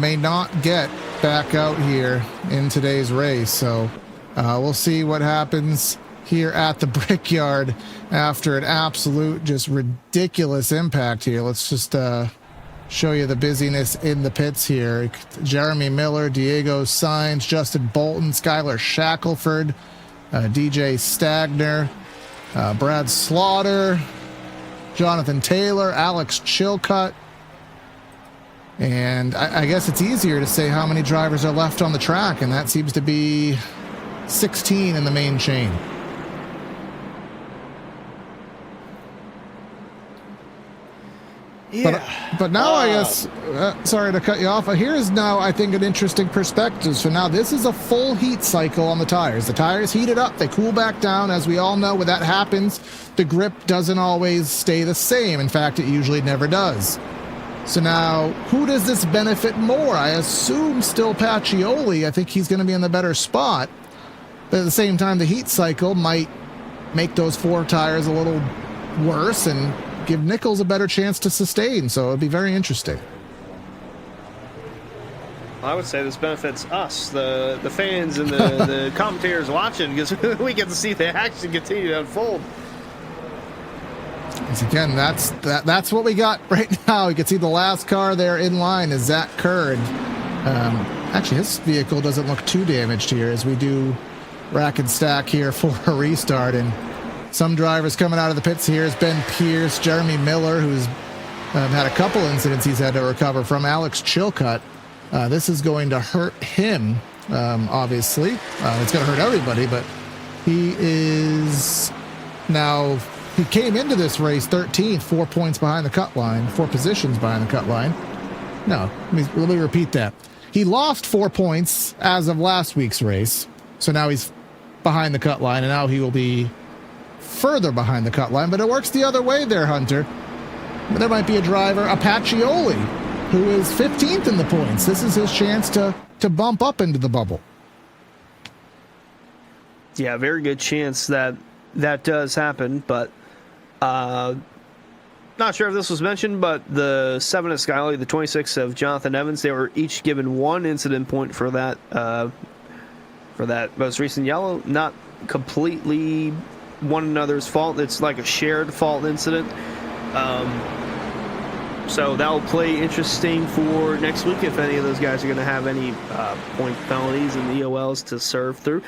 may not get back out here in today's race. So we'll see what happens here at the Brickyard after an absolute, just ridiculous impact here. Let's just show you the busyness in the pits here. Jeremy Miller, Diego Sainz, Justin Bolton, Skylar Shackelford, DJ Stagner, Brad Slaughter, Jonathan Taylor, Alex Chilcutt. And I guess it's easier to say how many drivers are left on the track, and that seems to be 16 in the main chain. Yeah. But now I guess, sorry to cut you off, here's now, I think, an interesting perspective. So now this is a full heat cycle on the tires. The tires heat it up, they cool back down. As we all know, when that happens, the grip doesn't always stay the same. In fact, it usually never does. So now, who does this benefit more? I assume still Pacioli. I think he's going to be in the better spot. But at the same time, the heat cycle might make those 4 tires a little worse and give Nichols a better chance to sustain, so it'd be very interesting. I would say this benefits us, the fans and the commentators watching, because we get to see the action continue to unfold. Because again, that's what we got right now. You can see the last car there in line is Zach Kerr. Actually, his vehicle doesn't look too damaged here as we do rack and stack here for a restart. And some drivers coming out of the pits here is Ben Pierce, Jeremy Miller, who's had a couple incidents he's had to recover from, Alex Chilcutt. This is going to hurt him, obviously. It's going to hurt everybody, but he is now, he came into this race 13th, 4 points behind the cut line, 4 positions behind the cut line. No, let me repeat that. He lost 4 points as of last week's race, so now he's behind the cut line, and now he will be further behind the cut line, but it works the other way there, Hunter. There might be a driver, a Pacioli, who is 15th in the points. This is his chance to bump up into the bubble. Yeah, very good chance that does happen, but not sure if this was mentioned, but the 7 of Skyly, the 26 of Jonathan Evans, they were each given 1 incident point for that most recent yellow. Not completely one another's fault. It's like a shared fault incident. So that will play interesting for next week if any of those guys are going to have any point penalties and EOLs to serve through.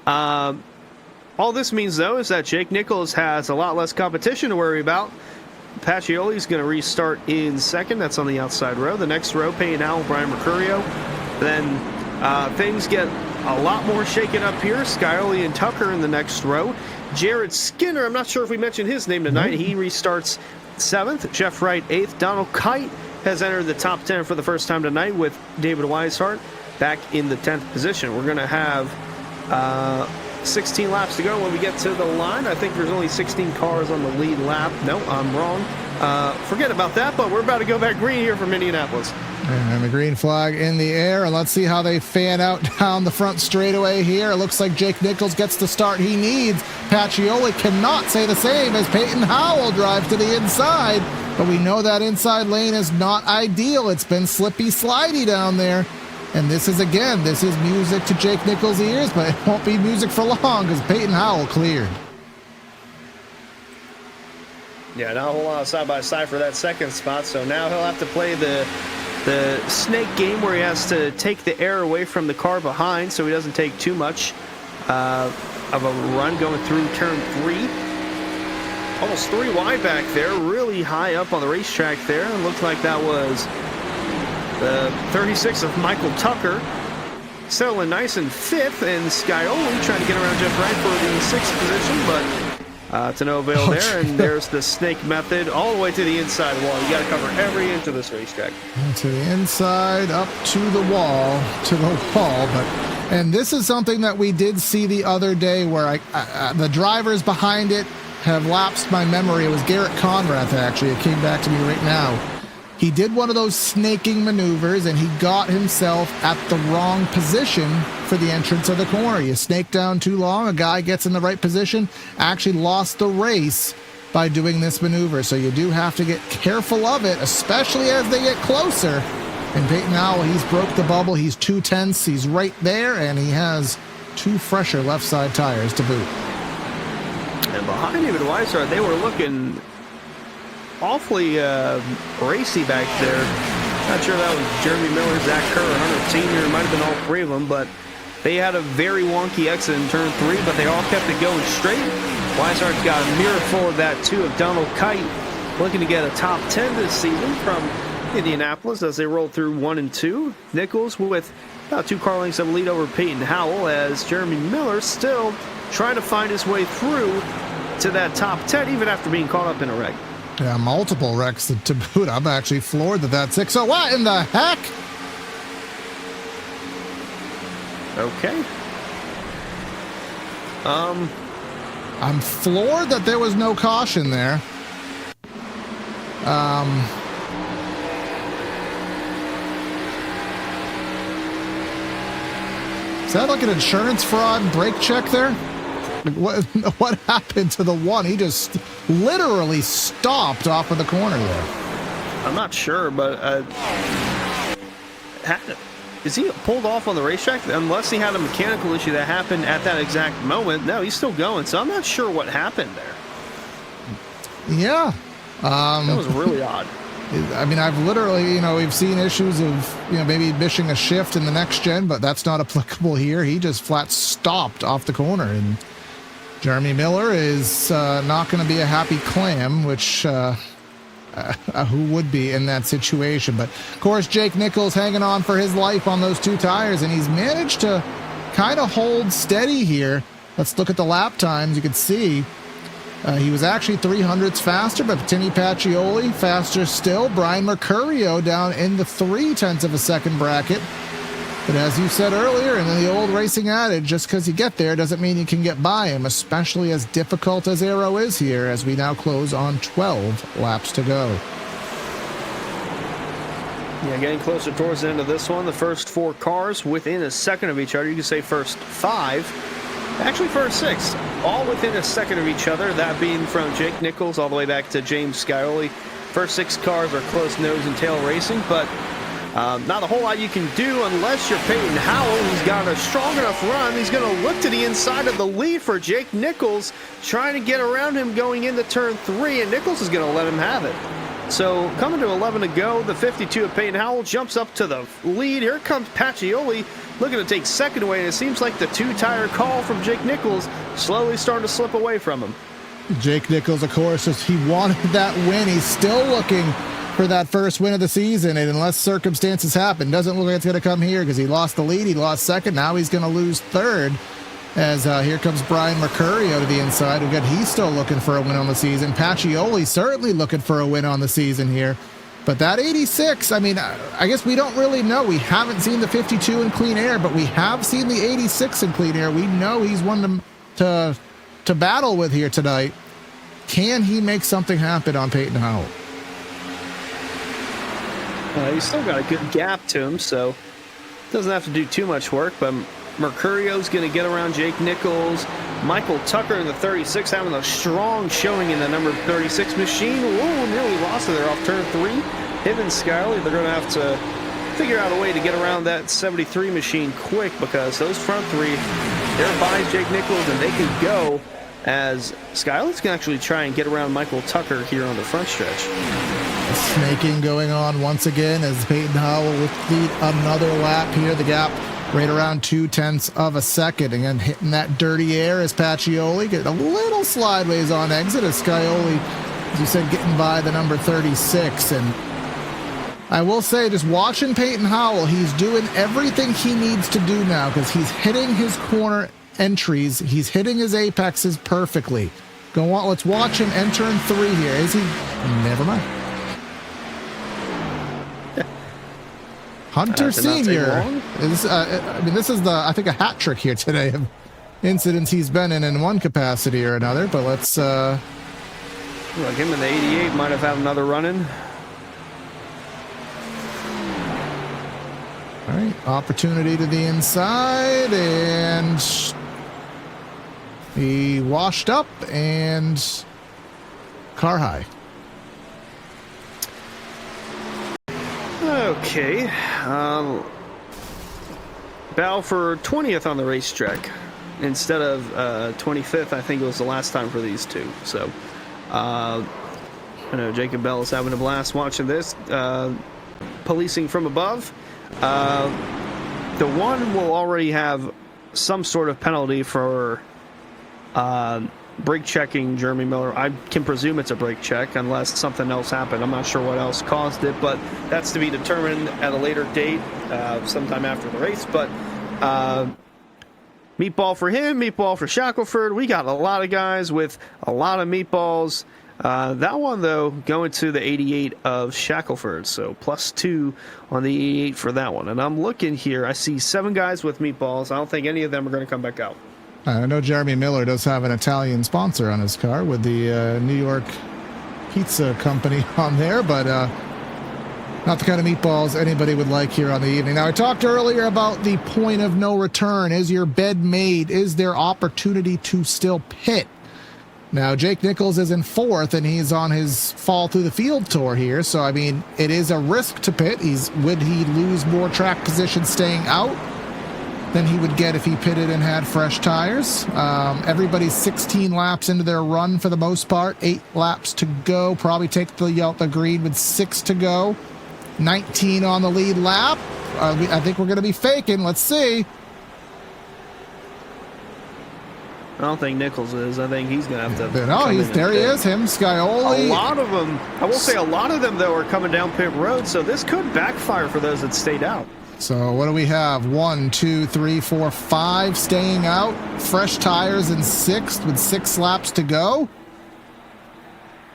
All this means, though, is that Jake Nichols has a lot less competition to worry about. Pacioli is going to restart in second. That's on the outside row. The next row, Payne Howell, Brian Mercurio. Then things get a lot more shaken up here. Skyoli and Tucker in the next row. Jared Skinner, I'm not sure if we mentioned his name tonight. He restarts 7th. Jeff Wright, 8th. Donald Kite has entered the top 10 for the first time tonight with David Weishart back in the 10th position. We're going to have 16 laps to go when we get to the line. I think there's only 16 cars on the lead lap. No, I'm wrong. Forget about that, but we're about to go back green here from Indianapolis. And the green flag in the air, and let's see how they fan out down the front straightaway here. It looks like Jake Nichols gets the start he needs. Pacioli cannot say the same as Peyton Howell drives to the inside, but we know that inside lane is not ideal. It's been slippy slidey down there, and this is music to Jake Nichols' ears, but it won't be music for long because Peyton Howell cleared. Yeah, not a whole lot of side-by-side for that second spot, so now he'll have to play the snake game where he has to take the air away from the car behind so he doesn't take too much of a run going through turn 3. Almost 3 wide back there, really high up on the racetrack there. It looked like that was the 36 of Michael Tucker. Settling nice in 5th, and Scioli trying to get around Jeff Wright for the 6th position, but to no avail there, and there's the snake method all the way to the inside wall. You got to cover every inch of this racetrack. To the inside, up to the wall, and this is something that we did see the other day where the drivers behind it have lapsed my memory. It was Garrett Conrath, actually. It came back to me right now. He did one of those snaking maneuvers, and he got himself at the wrong position for the entrance of the corner. You snake down too long, a guy gets in the right position, actually lost the race by doing this maneuver. So you do have to get careful of it, especially as they get closer. And Peyton Howell, he's broke the bubble. He's 2/10. He's right there, and he has 2 fresher left side tires to boot. And behind David Weishart, they were looking awfully racy back there. Not sure that was Jeremy Miller, Zach Kerr, or Hunter Sr. It might have been all 3 of them, but they had a very wonky exit in turn 3, but they all kept it going straight. Weishart's got a mirror full of that, too, of Donald Kite looking to get a top 10 this season from Indianapolis as they roll through 1 and 2. Nichols with about 2 car lengths of lead over Peyton Howell as Jeremy Miller still trying to find his way through to that top 10, even after being caught up in a wreck. Yeah, multiple wrecks to boot. I'm actually floored that that's 6. So what in the heck? Okay. I'm floored that there was no caution there. Is that like an insurance fraud brake check there? What happened to the one? He just literally stopped off of the corner there. I'm not sure, but is he pulled off on the racetrack? Unless he had a mechanical issue that happened at that exact moment. No, he's still going, so I'm not sure what happened there. Yeah. That was really odd. I mean, I've literally, we've seen issues of, maybe missing a shift in the next gen, but that's not applicable here. He just flat stopped off the corner, and Jeremy Miller is not going to be a happy clam, which who would be in that situation? But of course, Jake Nichols hanging on for his life on those 2 tires, and he's managed to kind of hold steady here. Let's look at the lap times. You can see he was actually 300ths faster, but Timmy Pacioli faster still. Brian Mercurio down in the 0.3 of a second bracket. But as you said earlier, and in the old racing adage, just because you get there doesn't mean you can get by him, especially as difficult as Aero is here, as we now close on 12 laps to go. Yeah, getting closer towards the end of this one. The first 4 cars within a second of each other. You can say first 5. Actually, first 6. All within a second of each other. That being from Jake Nichols all the way back to James Scioli. First 6 cars are close nose and tail racing, but not a whole lot you can do unless you're Peyton Howell. He's got a strong enough run. He's going to look to the inside of the lead for Jake Nichols, trying to get around him going into turn 3, and Nichols is going to let him have it. So coming to 11 to go, the 52 of Peyton Howell jumps up to the lead. Here comes Pacioli looking to take second away, and it seems like the 2-tire call from Jake Nichols slowly starting to slip away from him. Jake Nichols, of course, as he wanted that win, he's still looking for that first win of the season, and unless circumstances happen, doesn't look like it's going to come here because he lost the lead, he lost second, now he's going to lose third. As here comes Brian Mercurio to the inside. Again, he's still looking for a win on the season. Pacioli certainly looking for a win on the season here. But that 86, I mean, I guess we don't really know. We haven't seen the 52 in clean air, but we have seen the 86 in clean air. We know he's one to battle with here tonight. Can he make something happen on Peyton Howell? He's still got a good gap to him, so doesn't have to do too much work, but Mercurio's going to get around Jake Nichols. Michael Tucker in the 36 having a strong showing in the number 36 machine. Whoa, nearly lost it there off turn 3. Him and Skyley, they're going to have to figure out a way to get around that 73 machine quick, because those front three, they're by Jake Nichols, and they can go, as Skyley's going to actually try and get around Michael Tucker here on the front stretch. Snaking going on once again as Peyton Howell will lead another lap here. The gap right around 0.2 of a second. Again, hitting that dirty air as Pacioli getting a little sideways on exit as Scioli, as you said, getting by the number 36. And I will say, just watching Peyton Howell, he's doing everything he needs to do now, because he's hitting his corner entries. He's hitting his apexes perfectly. Go on, let's watch him enter in 3 here. Is he? Never mind. Hunter Senior is, I mean, this is I think a hat trick here today of incidents he's been in one capacity or another, but let's, Look, him in the 88 might have had another run-in. All right, opportunity to the inside, and he washed up and car high. Okay. Battle for 20th on the racetrack instead of 25th. I think it was the last time for these two. So, I know Jacob Bell is having a blast watching this. Policing from above. The one will already have some sort of penalty for brake checking Jeremy Miller. I can presume it's a brake check unless something else happened. I'm not sure what else caused it, but that's to be determined at a later date, sometime after the race. But meatball for him, meatball for Shackelford. We got a lot of guys with a lot of meatballs. That one, though, going to the 88 of Shackelford, so +2 on the 88 for that one. And I'm looking here. I see 7 guys with meatballs. I don't think any of them are going to come back out. I know Jeremy Miller does have an Italian sponsor on his car with the New York Pizza Company on there, but not the kind of meatballs anybody would like here on the evening. Now, I talked earlier about the point of no return. Is your bed made? Is there opportunity to still pit? Now, Jake Nichols is in 4th, and he's on his fall through the field tour here. So, I mean, it is a risk to pit. Would he lose more track position staying out than he would get if he pitted and had fresh tires? Everybody's 16 laps into their run for the most part. 8 laps to go. Probably take the green with 6 to go. 19 on the lead lap. I think we're going to be faking. Let's see. I don't think Nichols is. I think he's going to have to. No, there he is. Him, Scioli. A lot of them. I will say a lot of them, though, are coming down pit road, so this could backfire for those that stayed out. So what do we have? 1, 2, 3, 4, 5 staying out. Fresh tires in 6th with 6 laps to go.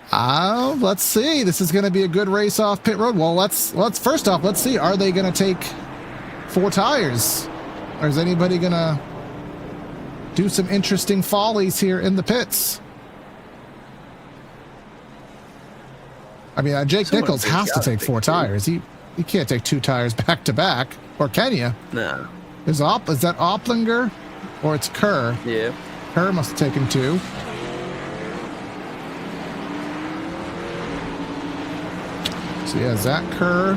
Let's see. This is going to be a good race off pit road. Well, let's first off, let's see. Are they going to take 4 tires? Or is anybody going to do some interesting follies here in the pits? I mean, Jake Nichols has to take 4 tires. You can't take 2 tires back to back, or can you? No. Is that Opplinger, or it's Kerr? Yeah. Kerr must have taken 2. So yeah, Zach Kerr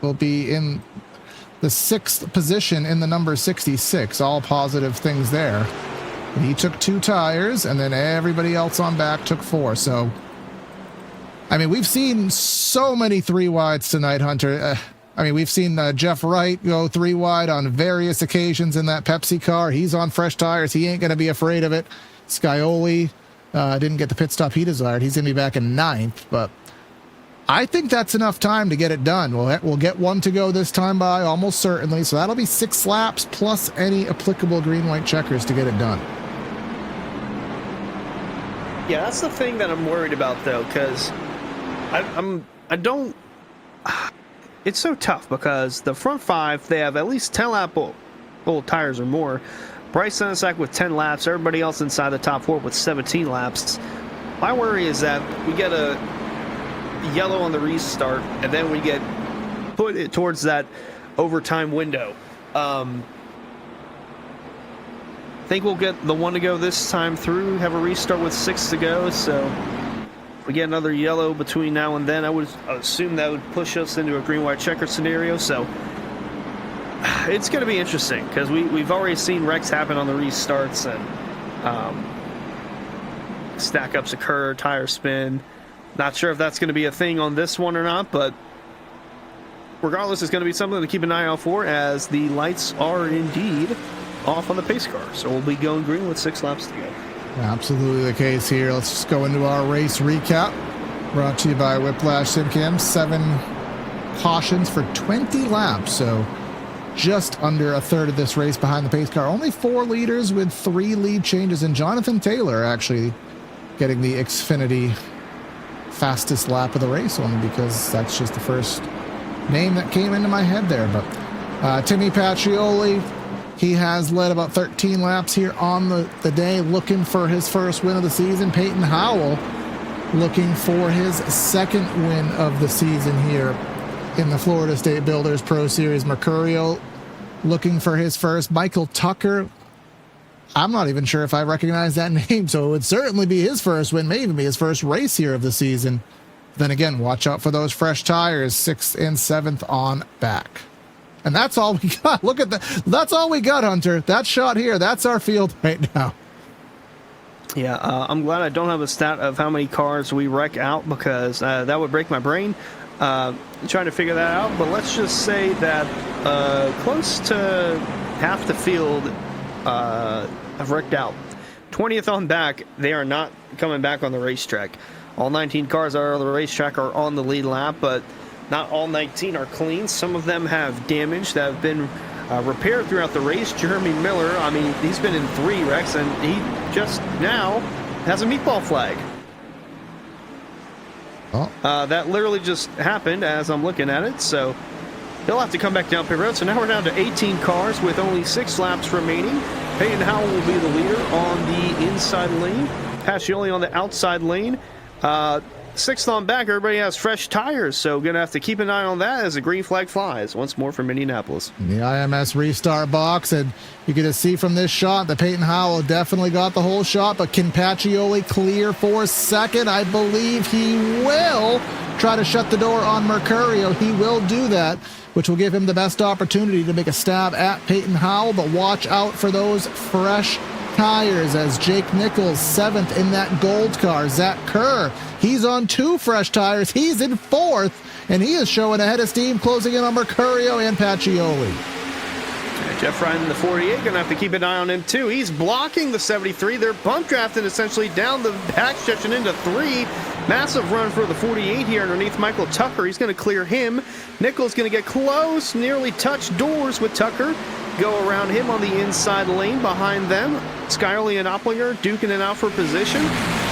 will be in the 6th position in the number 66. All positive things there. And he took 2 tires, and then everybody else on back took 4. So, I mean, we've seen so many 3 wides tonight, Hunter. I mean, we've seen Jeff Wright go 3 wide on various occasions in that Pepsi car. He's on fresh tires. He ain't going to be afraid of it. Scioli didn't get the pit stop he desired. He's going to be back in 9th, but I think that's enough time to get it done. We'll get one to go this time by, almost certainly. So that'll be 6 laps plus any applicable green-white checkers to get it done. Yeah, that's the thing that I'm worried about, though, because I don't. It's so tough because the front 5, they have at least 10 lap old tires or more. Bryce Senesac with 10 laps. Everybody else inside the top 4 with 17 laps. My worry is that we get a yellow on the restart, and then we get put it towards that overtime window. I think we'll get the one to go this time through, have a restart with 6 to go, so if we get another yellow between now and then, I would assume that would push us into a green-white checker scenario, so it's going to be interesting, because we've already seen wrecks happen on the restarts, and stack-ups occur, tire spin. Not sure if that's going to be a thing on this one or not, but regardless, it's going to be something to keep an eye out for, as the lights are indeed off on the pace car. So we'll be going green with 6 laps to go. Absolutely the case here. Let's just go into our race recap. Brought to you by Whiplash SimCam. 7 cautions for 20 laps, so just under a third of this race behind the pace car. Only 4 leaders with 3 lead changes, and Jonathan Taylor actually getting the Xfinity fastest lap of the race, only because that's just the first name that came into my head there. But Timmy Pacioli, he has led about 13 laps here on the day, looking for his first win of the season. Peyton Howell looking for his second win of the season here in the Florida State Builders Pro Series. Mercurio looking for his first. Michael Tucker, I'm not even sure if I recognize that name, so it would certainly be his first win, may even be his first race here of the season. Then again, watch out for those fresh tires, 6th and 7th on back. And that's all we got. Look at that. That's all we got, Hunter. That shot here, that's our field right now. Yeah, I'm glad I don't have a stat of how many cars we wreck out, because that would break my brain trying to figure that out. But let's just say that close to half the field have wrecked out. 20th on back, they are not coming back on the racetrack. All 19 cars are on the racetrack are on the lead lap, but not all 19 are clean. Some of them have damage that have been repaired throughout the race. Jeremy Miller, I mean, he's been in 3 wrecks, and he just now has a meatball flag. Oh. That literally just happened as I'm looking at it, so he'll have to come back down pit road. So now we're down to 18 cars with only 6 laps remaining. Peyton Howell will be the leader on the inside lane. Pacioli on the outside lane. 6th on back, everybody has fresh tires, so going to have to keep an eye on that as the green flag flies once more from Indianapolis. The IMS restart box, and you can just see from this shot that Peyton Howell definitely got the whole shot, but can Pacioli clear for second? I believe he will try to shut the door on Mercurio. He will do that, which will give him the best opportunity to make a stab at Peyton Howell, but watch out for those fresh tires as Jake Nichols 7th in that gold car. Zach Kerr, he's on 2 fresh tires. He's in 4th, and he is showing ahead of steam, closing in on Mercurio and Pacioli. Jeff Ryan in the 48, going to have to keep an eye on him too. He's blocking the 73. They're bump drafting essentially down the back stretch and into 3. Massive run for the 48 here underneath Michael Tucker. He's going to clear him. Nichols going to get close, nearly touch doors with Tucker. Go around him on the inside lane behind them. Skylerly and Opplinger duking it out for position.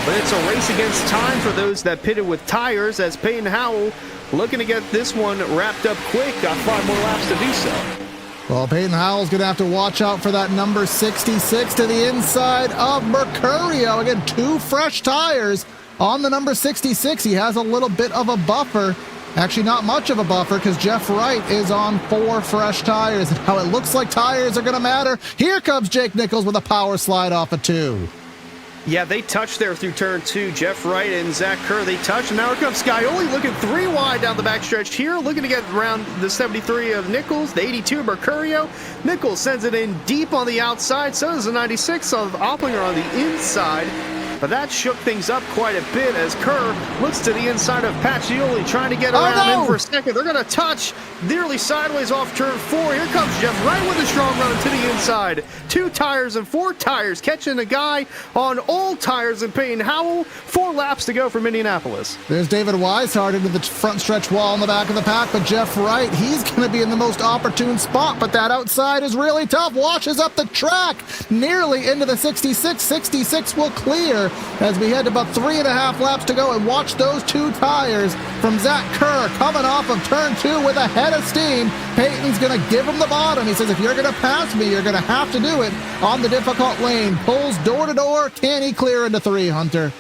But it's a race against time for those that pitted with tires, as Peyton Howell looking to get this one wrapped up quick. Got 5 more laps to do so. Well, Peyton Howell's going to have to watch out for that number 66 to the inside of Mercurio. Again, 2 fresh tires on the number 66. He has a little bit of a buffer. Actually, not much of a buffer, because Jeff Wright is on 4 fresh tires. And how it looks like tires are going to matter. Here comes Jake Nichols with a power slide off of 2. Yeah, they touched there through turn 2. Jeff Wright and Zach Kerr, they touched. And now here comes Skyoli looking 3 wide down the backstretch here, looking to get around the 73 of Nichols, the 82 of Mercurio. Nichols sends it in deep on the outside. So does the 96 of Opplinger on the inside. but that shook things up quite a bit as Kerr looks to the inside of Pacioli, trying to get around him for a second. They're going to touch nearly sideways off turn 4. Here comes Jeff Wright with a strong run to the inside. 2 tires and 4 tires, catching a guy on old tires and Peyton Howell. 4 laps to go from Indianapolis. There's David Weishart into the front stretch wall in the back of the pack, but Jeff Wright, he's going to be in the most opportune spot, but that outside is really tough. Washes up the track nearly into the 66. 66 will clear as we head about 3.5 laps to go, and watch those 2 tires from Zach Kerr coming off of turn 2 with a head of steam. Peyton's going to give him the bottom. He says, if you're going to pass me, you're going to have to do it on the difficult lane. Pulls door to door. Can he clear into 3, Hunter?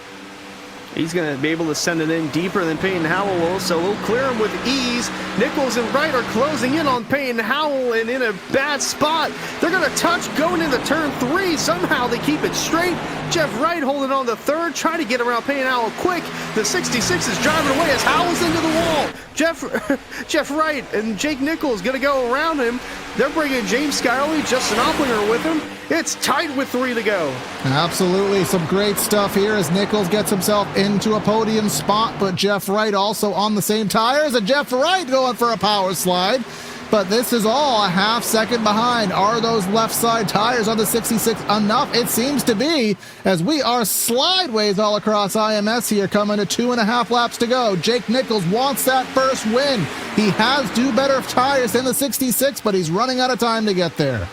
He's going to be able to send it in deeper than Peyton Howell will, so we'll clear him with ease. Nichols and Wright are closing in on Peyton Howell and in a bad spot. They're going to touch going into turn 3. Somehow they keep it straight. Jeff Wright holding on the 3rd, trying to get around Peyton Howell quick. The 66 is driving away as Howell's into the wall. Jeff Wright and Jake Nichols going to go around him. They're bringing James Scioli, Justin Opplinger with him. It's tight with 3 to go. Absolutely. Some great stuff here as Nichols gets himself into a podium spot, but Jeff Wright also on the same tires, and Jeff Wright going for a power slide. But this is all a half second behind. Are those left side tires on the 66 enough? It seems to be, as we are slideways all across IMS here, coming to 2.5 laps to go. Jake Nichols wants that first win. He has better tires than the 66, but he's running out of time to get there.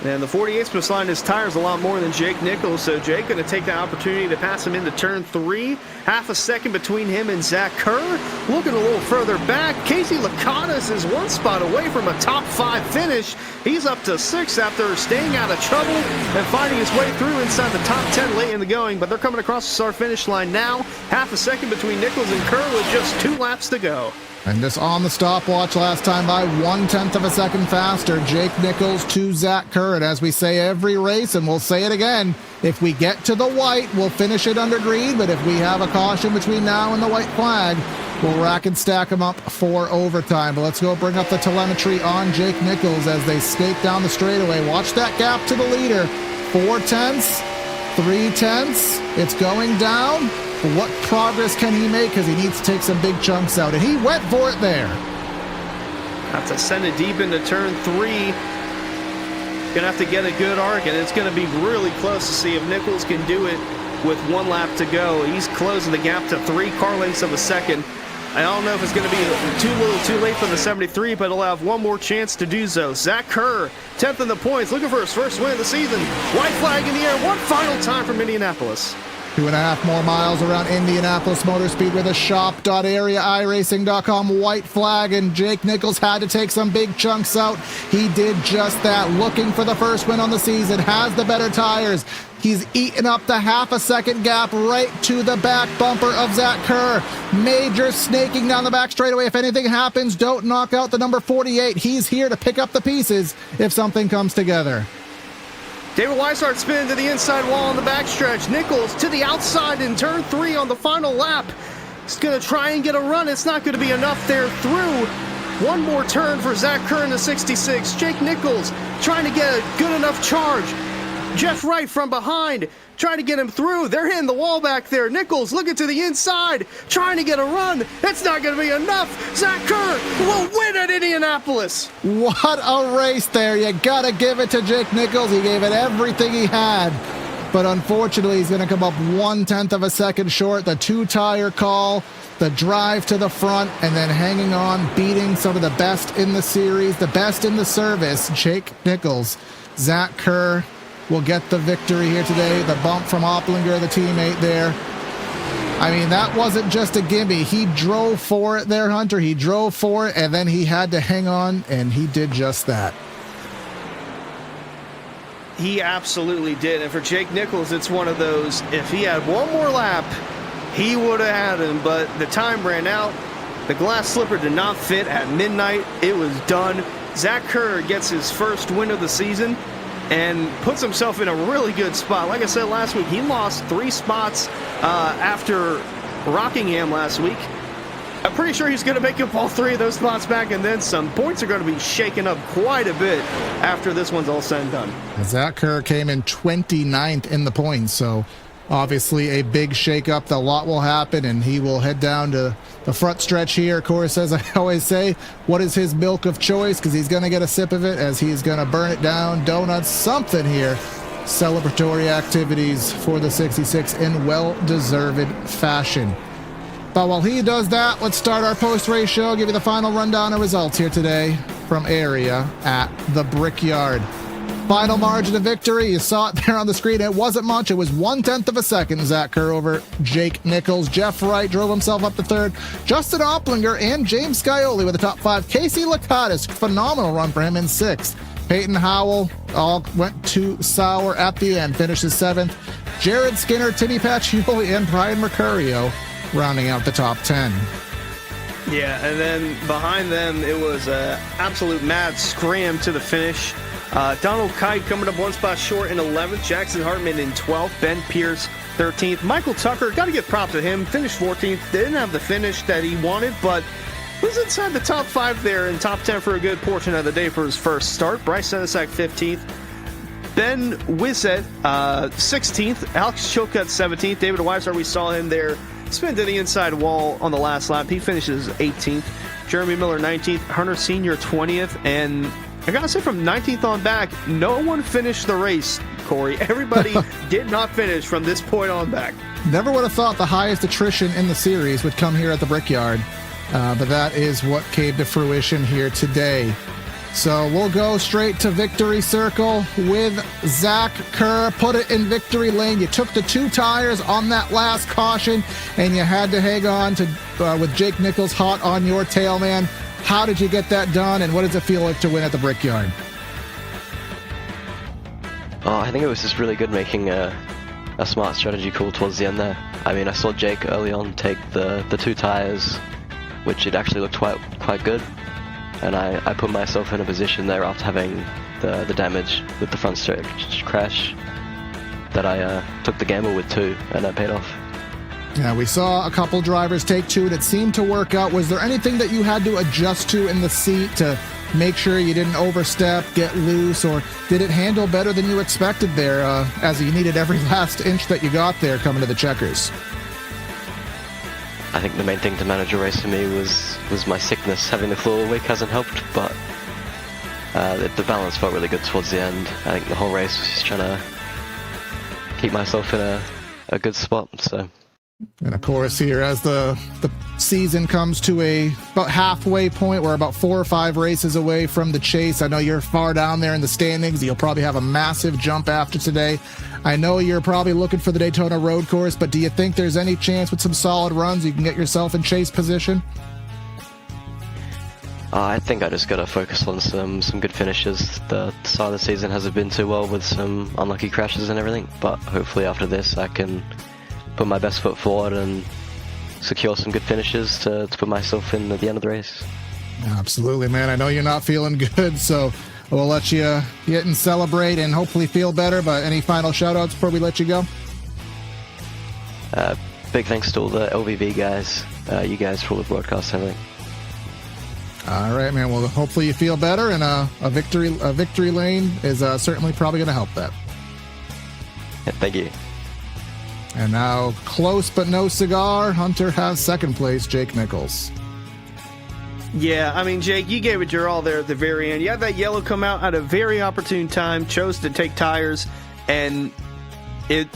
And the 48's been sliding his tires a lot more than Jake Nichols, so Jake going to take the opportunity to pass him into turn 3. Half a second between him and Zach Kerr. Looking a little further back, Casey Lakatos is 1 spot away from a top 5 finish. He's up to 6 after staying out of trouble and finding his way through inside the top 10 late in the going, but they're coming across the start-finish line now. Half a second between Nichols and Kerr with just 2 laps to go. And just on the stopwatch last time by 1/10 of a second faster, Jake Nichols to Zach Kerr. And as we say every race, and we'll say it again, if we get to the white, we'll finish it under green. But if we have a caution between now and the white flag, we'll rack and stack them up for overtime. But let's go bring up the telemetry on Jake Nichols as they skate down the straightaway. Watch that gap to the leader. 4/10, 3/10. It's going down. What progress can he make? Because he needs to take some big chunks out. And he went for it there. Have to send it deep into turn 3. Gonna have to get a good arc, and it's gonna be really close to see if Nichols can do it with 1 lap to go. He's closing the gap to 3 car lengths of a second. I don't know if it's going to be too little too late for the 73, but he'll have 1 more chance to do so. Zach Kerr, 10th in the points, looking for his first win of the season. White flag in the air, 1 final time from Indianapolis. 2.5 more miles around Indianapolis Motor Speedway, the shop.area, iRacing.com, white flag, and Jake Nichols had to take some big chunks out. He did just that, looking for the first win on the season, has the better tires. He's eaten up the half a second gap right to the back bumper of Zach Kerr. Major snaking down the back straightaway. If anything happens, don't knock out the number 48. He's here to pick up the pieces if something comes together. David Weishart spinning to the inside wall on the backstretch. Nichols to the outside in turn 3 on the final lap. He's going to try and get a run. It's not going to be enough there through. 1 more turn for Zach Kerr in the 66. Jake Nichols trying to get a good enough charge. Jeff Wright from behind, trying to get him through. They're hitting the wall back there. Nichols looking to the inside, trying to get a run. It's not going to be enough. Zach Kerr will win at Indianapolis. What a race there. You got to give it to Jake Nichols. He gave it everything he had. But unfortunately, he's going to come up 1/10 of a second short. The 2-tire call, the drive to the front, and then hanging on, beating some of the best in the series, the best in the service, Jake Nichols. Zach Kerr will get the victory here today. The bump from Opplinger, the teammate there. I mean, that wasn't just a gimme. He drove for it there, Hunter. He drove for it, and then he had to hang on, and he did just that. He absolutely did. And for Jake Nichols, it's one of those, if he had 1 more lap, he would have had him, but the time ran out. The glass slipper did not fit at midnight. It was done. Zach Kerr gets his first win of the season and puts himself in a really good spot. Like I said last week, he lost 3 spots after Rockingham last week. I'm pretty sure he's going to make up all 3 of those spots back, and then some points are going to be shaken up quite a bit after this one's all said and done. Zach Kerr came in 29th in the points, so Obviously, a big shakeup. A lot will happen, and he will head down to the front stretch here. Of course, as I always say, what is his milk of choice? Because he's going to get a sip of it as he's going to burn it down. Donuts, something here. Celebratory activities for the 66 in well-deserved fashion. But while he does that, let's start our post-race show. Give you the final rundown of results here today from area at the Brickyard. Final margin of victory, you saw it there on the screen. It wasn't much. It was 1/10 of a second. Zach Kerr over Jake Nichols. Jeff Wright drove himself up to third. Justin Opplinger and James Scioli with the top five. Casey Lakatis, phenomenal run for him in sixth. Peyton Howell all went too sour at the end, finishes seventh. Jared Skinner, Timmy Pacioli, and Brian Mercurio rounding out the top 10. Yeah, and then behind them, it was an absolute mad scram to the finish. Donald Kite coming up one spot short in 11th. Jackson Hartman in 12th. Ben Pierce 13th. Michael Tucker, got to give props to him, finished 14th. Didn't have the finish that he wanted, but was inside the top 5 there and top 10 for a good portion of the day for his first start. Bryce Senesac 15th. Ben Wissett 16th. Alex Chilcutt 17th. David Weiser, we saw him there spin to the inside wall on the last lap. He finishes 18th. Jeremy Miller 19th. Hunter Sr. 20th. And I gotta say, from 19th on back, no one finished the race, Corey. Everybody did not finish from this point on back. Never would have thought the highest attrition in the series would come here at the Brickyard, but that is what came to fruition here today. So we'll go straight to Victory Circle with Zach Kerr. Put it in victory lane. You took the 2 tires on that last caution, and you had to hang on to with Jake Nichols hot on your tail, man. How did you get that done, and what does it feel like to win at the Brickyard? Oh, I think it was just really good making a smart strategy call towards the end there. I mean, I saw Jake early on take the 2 tires, which it actually looked quite good, and I put myself in a position there after having the damage with the front stretch crash that I took the gamble with too, and that paid off. Yeah, we saw a couple drivers take 2, and it seemed to work out. Was there anything that you had to adjust to in the seat to make sure you didn't overstep, get loose, or did it handle better than you expected there as you needed every last inch that you got there coming to the checkers? I think the main thing to manage a race for me was my sickness. Having the flu all week hasn't helped, but the balance felt really good towards the end. I think the whole race was just trying to keep myself in a good spot, so... And of course, here as the season comes to a about halfway point, we're about 4 or 5 races away from the chase. I know you're far down there in the standings. You'll probably have a massive jump after today. I know you're probably looking for the Daytona Road Course, but do you think there's any chance with some solid runs you can get yourself in chase position? I think I just got to focus on some good finishes. The start of the season hasn't been too well with some unlucky crashes and everything, but hopefully after this I can put my best foot forward and secure some good finishes to put myself in at the end of the race. Absolutely, man. I know you're not feeling good, so we'll let you get and celebrate and hopefully feel better, but any final shout-outs before we let you go? Big thanks to all the LVV guys, you guys for all the broadcasts and everything. All right, man. Well, hopefully you feel better, and a victory lane is certainly probably going to help that. Yeah, thank you. And now, close but no cigar, Hunter has second place, Jake Nichols. Yeah, I mean, Jake, you gave it your all there at the very end. You had that yellow come out at a very opportune time, chose to take tires, and it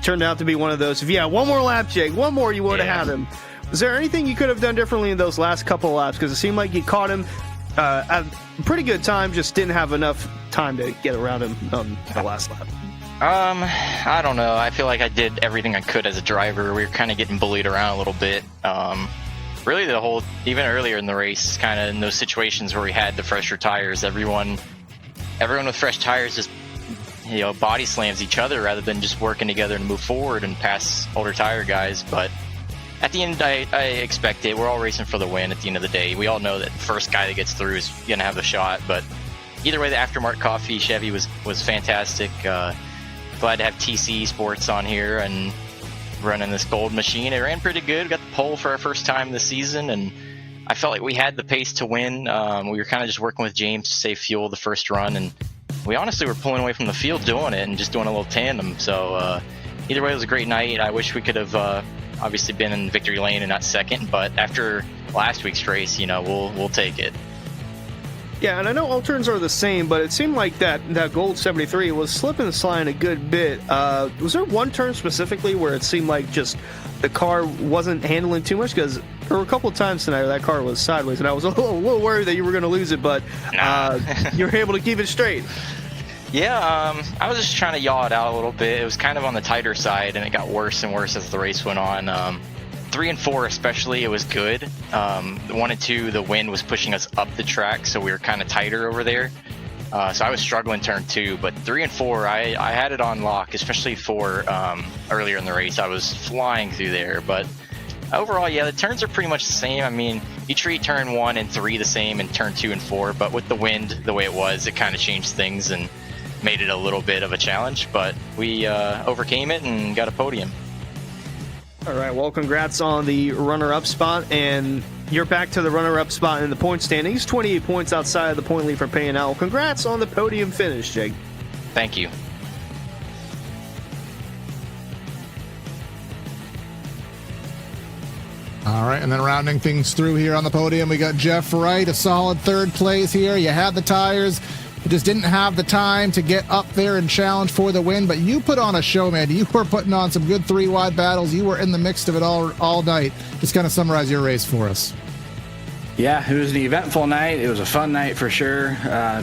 turned out to be one of those. If you had one more lap, Jake, one more, you would have had him. Was there anything you could have done differently in those last couple of laps? Because it seemed like you caught him at a pretty good time, just didn't have enough time to get around him on the last lap. I don't know. I feel like I did everything I could as a driver. We were kind of getting bullied around a little bit. Really, even earlier in the race, kind of in those situations where we had the fresher tires, everyone with fresh tires just, body slams each other rather than just working together to move forward and pass older tire guys. But at the end, I expect it. We're all racing for the win at the end of the day. We all know that the first guy that gets through is going to have the shot. But either way, the aftermarket coffee Chevy was fantastic. Glad to have TC Sports on here and running this gold machine. It ran pretty good. Got the pole for our first time this season, and I felt like we had the pace to win. We were kind of just working with James to save fuel the first run, and we honestly were pulling away from the field doing it and just doing a little tandem. So either way, it was a great night. I wish we could have obviously been in victory lane and not second, but after last week's race, we'll take it. Yeah, and I know all turns are the same, but it seemed like that gold 73 was slipping and sliding a good bit. Was there one turn specifically where it seemed like just the car wasn't handling too much? Because there were a couple of times tonight that car was sideways, and I was a little worried that you were going to lose it, but you were able to keep it straight. Yeah, I was just trying to yaw it out a little bit. It was kind of on the tighter side, and it got worse and worse as the race went on. 3 and 4 especially, it was good. 1 and 2, the wind was pushing us up the track, so we were kind of tighter over there. So I was struggling turn 2, but 3 and 4, I had it on lock, especially for earlier in the race. I was flying through there, but overall, yeah, the turns are pretty much the same. I mean, you treat turn 1 and 3 the same and turn 2 and 4, but with the wind the way it was, it kind of changed things and made it a little bit of a challenge, but we overcame it and got a podium. All right, well, congrats on the runner-up spot, and you're back to the runner-up spot in the point standings, 28 points outside of the point lead for paying out. Congrats on the podium finish, Jake. Thank you. All right, and then rounding things through here on the podium, we got Jeff Wright, a solid 3rd place here. You had the tires. You just didn't have the time to get up there and challenge for the win, but you put on a show, man. You were putting on some good 3-wide battles. You were in the mix of it all night. Just kind of summarize your race for us. Yeah, it was an eventful night. It was a fun night for sure.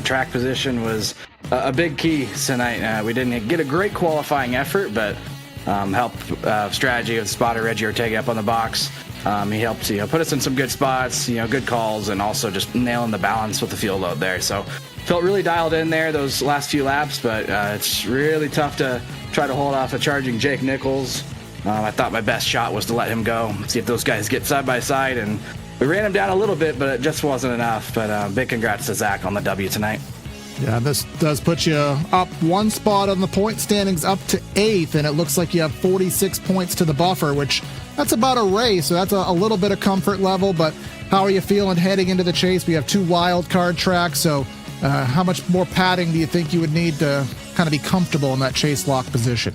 Track position was a big key tonight. We didn't get a great qualifying effort, but helped strategy of spotter Reggie Ortega up on the box. He helped put us in some good spots, good calls, and also just nailing the balance with the field out there. So felt really dialed in there those last few laps, but it's really tough to try to hold off a charging Jake Nichols. I thought my best shot was to let him go, see if those guys get side by side, and we ran him down a little bit, but it just wasn't enough. But big congrats to Zach on the W tonight. Yeah, this does put you up 1 spot on the point standings, up to 8th, and it looks like you have 46 points to the buffer, which that's about a race, so that's a little bit of comfort level. But how are you feeling heading into the chase? We have 2 wild card tracks, so how much more padding do you think you would need to kind of be comfortable in that chase lock position?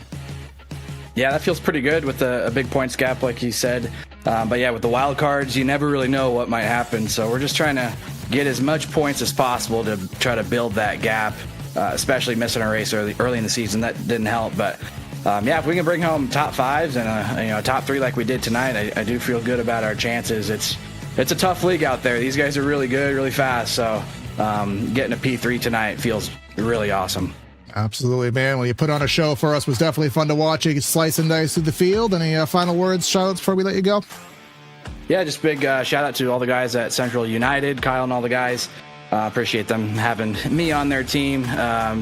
Yeah, that feels pretty good with a big points gap, like you said. But yeah, with the wild cards, you never really know what might happen. So we're just trying to get as much points as possible to try to build that gap, especially missing a race early in the season. That didn't help. But yeah, if we can bring home top 5s and a top 3 like we did tonight, I do feel good about our chances. It's a tough league out there. These guys are really good, really fast. So getting a P3 tonight feels really awesome. Absolutely, man. Well, you put on a show for us. Was definitely fun to watch. You could slice and dice through the field. Any final words, shout-outs before we let you go? Yeah, just big shout-out to all the guys at Central United, Kyle and all the guys. Appreciate them having me on their team.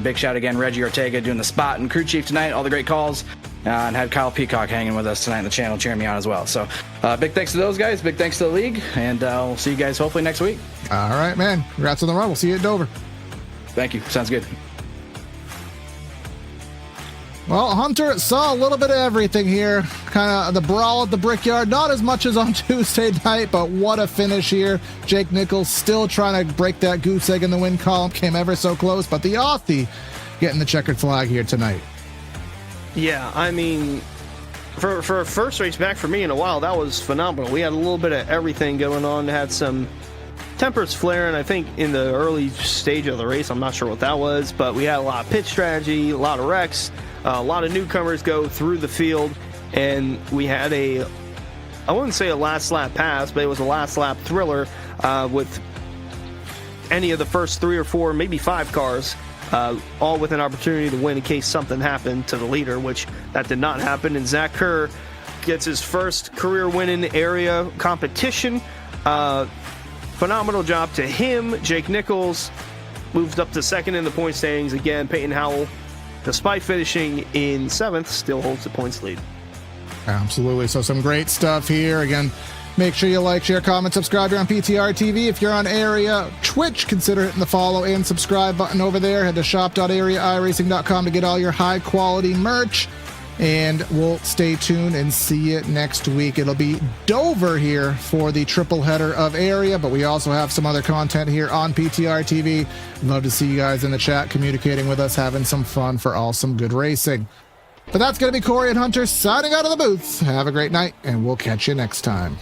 Big shout again, Reggie Ortega doing the spot and crew chief tonight, all the great calls. And had Kyle Peacock hanging with us tonight on the channel, cheering me on as well. So big thanks to those guys, big thanks to the league, and we'll see you guys hopefully next week. All right, man. Congrats on the run. We'll see you at Dover. Thank you. Sounds good. Well, Hunter saw a little bit of everything here. Kind of the brawl at the Brickyard. Not as much as on Tuesday night, but what a finish here. Jake Nichols still trying to break that goose egg in the win column. Came ever so close, but the Aussie getting the checkered flag here tonight. Yeah, I mean, for a first race back for me in a while, that was phenomenal. We had a little bit of everything going on. Had some tempers flaring, I think, in the early stage of the race. I'm not sure what that was, but we had a lot of pit strategy, a lot of wrecks. A lot of newcomers go through the field, and we had I wouldn't say a last lap pass, but it was a last lap thriller with any of the first 3 or 4, maybe 5 cars, all with an opportunity to win in case something happened to the leader, which that did not happen. And Zach Kerr gets his first career win in area competition. Phenomenal job to him. Jake Nichols moves up to 2nd in the point standings again. Peyton Howell, despite finishing in 7th, still holds the points lead. Absolutely. So some great stuff here. Again, make sure you like, share, comment, subscribe here on PTR TV. If you're on Area Twitch, consider hitting the follow and subscribe button over there. Head to shop.areairacing.com to get all your high-quality merch. And we'll stay tuned and see you next week. It'll be Dover here for the triple header of Area, but we also have some other content here on PTR TV. Love to see you guys in the chat communicating with us, having some fun for awesome good racing. But that's going to be Corey and Hunter signing out of the booth. Have a great night, and we'll catch you next time.